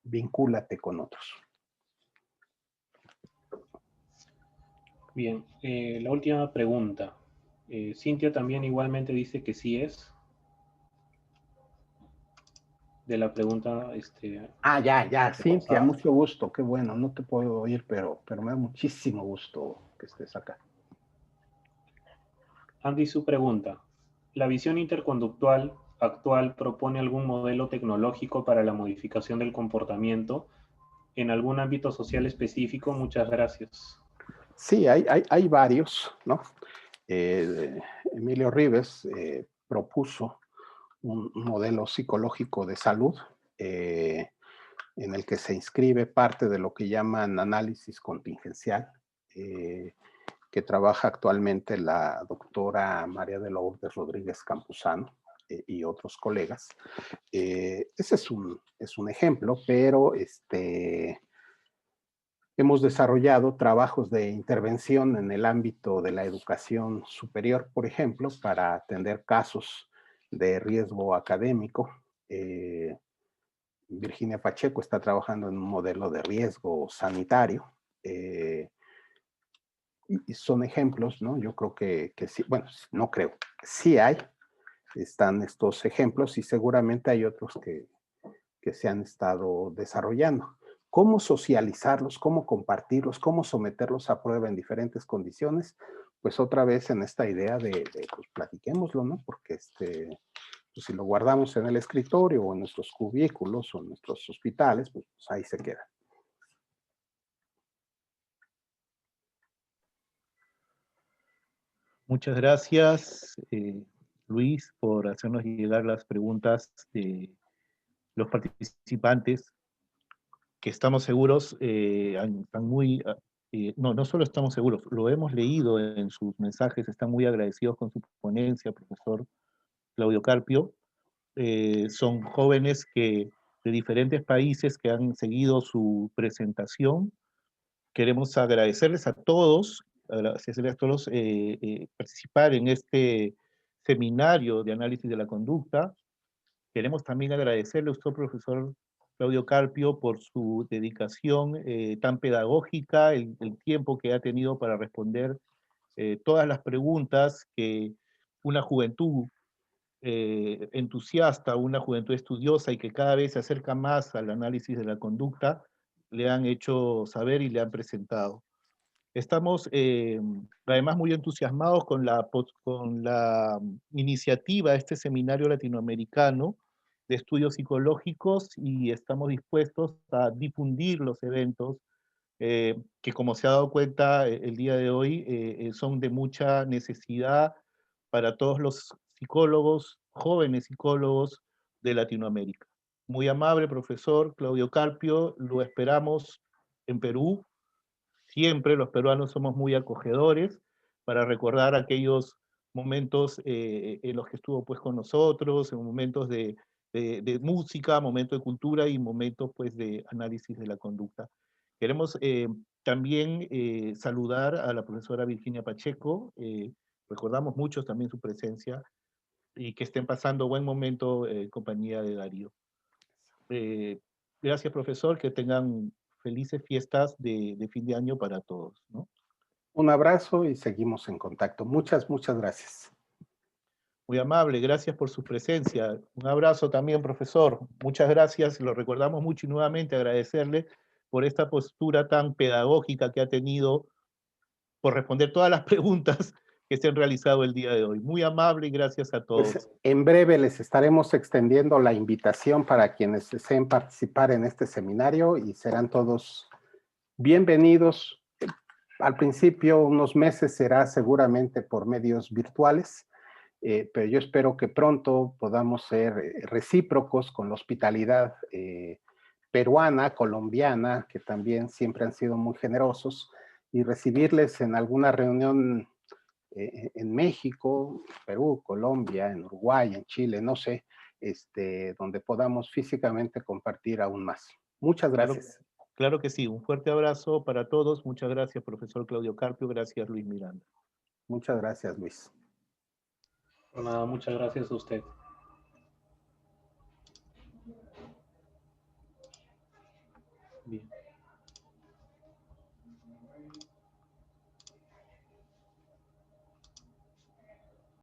vincúlate con otros. Bien, la última pregunta. Cintia también igualmente dice que sí es. De la pregunta, Ya, Cintia, mucho gusto, qué bueno, no te puedo oír, pero me da muchísimo gusto que estés acá. Andy, su pregunta. ¿La visión interconductual actual propone algún modelo tecnológico para la modificación del comportamiento en algún ámbito social específico? Muchas gracias. Sí, hay varios, ¿no? Emilio Rives propuso un modelo psicológico de salud en el que se inscribe parte de lo que llaman análisis contingencial, que trabaja actualmente la doctora María de Lourdes Rodríguez Campuzano y otros colegas. Ese es un ejemplo, pero hemos desarrollado trabajos de intervención en el ámbito de la educación superior, por ejemplo, para atender casos de riesgo académico. Virginia Pacheco está trabajando en un modelo de riesgo sanitario. Y son ejemplos, ¿no? Yo creo que sí, bueno, no creo, sí están estos ejemplos y seguramente hay otros que se han estado desarrollando. ¿Cómo socializarlos? ¿Cómo compartirlos? ¿Cómo someterlos a prueba en diferentes condiciones? pues otra vez en esta idea pues platiquémoslo, ¿no? Porque pues si lo guardamos en el escritorio o en nuestros cubículos o en nuestros hospitales, pues ahí se queda. Muchas gracias, Luis, por hacernos llegar las preguntas de los participantes, que estamos seguros, están muy, no solo estamos seguros, lo hemos leído en sus mensajes, están muy agradecidos con su ponencia, profesor Claudio Carpio. Son jóvenes de diferentes países que han seguido su presentación. Queremos agradecerles a todos, participar en este seminario de análisis de la conducta. Queremos también agradecerle a usted, profesor Claudio Carpio, por su dedicación tan pedagógica, el tiempo que ha tenido para responder todas las preguntas que una juventud entusiasta, una juventud estudiosa y que cada vez se acerca más al análisis de la conducta, le han hecho saber y le han presentado. Estamos además muy entusiasmados con la iniciativa de este seminario latinoamericano de estudios psicológicos y estamos dispuestos a difundir los eventos que, como se ha dado cuenta el día de hoy, son de mucha necesidad para todos los psicólogos, jóvenes psicólogos de Latinoamérica. Muy amable, profesor Claudio Carpio, lo esperamos en Perú. Siempre los peruanos somos muy acogedores para recordar aquellos momentos en los que estuvo pues con nosotros, en momentos de música, momentos de cultura y momentos pues de análisis de la conducta. Queremos también saludar a la profesora Virginia Pacheco, recordamos mucho también su presencia y que estén pasando buen momento en compañía de Darío. Gracias, profesor, que tengan felices fiestas de fin de año para todos, ¿no? Un abrazo y seguimos en contacto. Muchas gracias. Muy amable, gracias por su presencia. Un abrazo también, profesor. Muchas gracias, lo recordamos mucho y nuevamente agradecerle por esta postura tan pedagógica que ha tenido, por responder todas las preguntas que se han realizado el día de hoy. Muy amable y gracias a todos. Pues en breve les estaremos extendiendo la invitación para quienes deseen participar en este seminario y serán todos bienvenidos. Al principio, unos meses será seguramente por medios virtuales, pero yo espero que pronto podamos ser recíprocos con la hospitalidad peruana, colombiana, que también siempre han sido muy generosos, y recibirles en alguna reunión en México, Perú, Colombia, en Uruguay, en Chile, no sé, donde podamos físicamente compartir aún más. Muchas gracias. Claro que sí, un fuerte abrazo para todos. Muchas gracias, profesor Claudio Carpio. Gracias, Luis Miranda. Muchas gracias, Luis. Nada, muchas gracias a usted.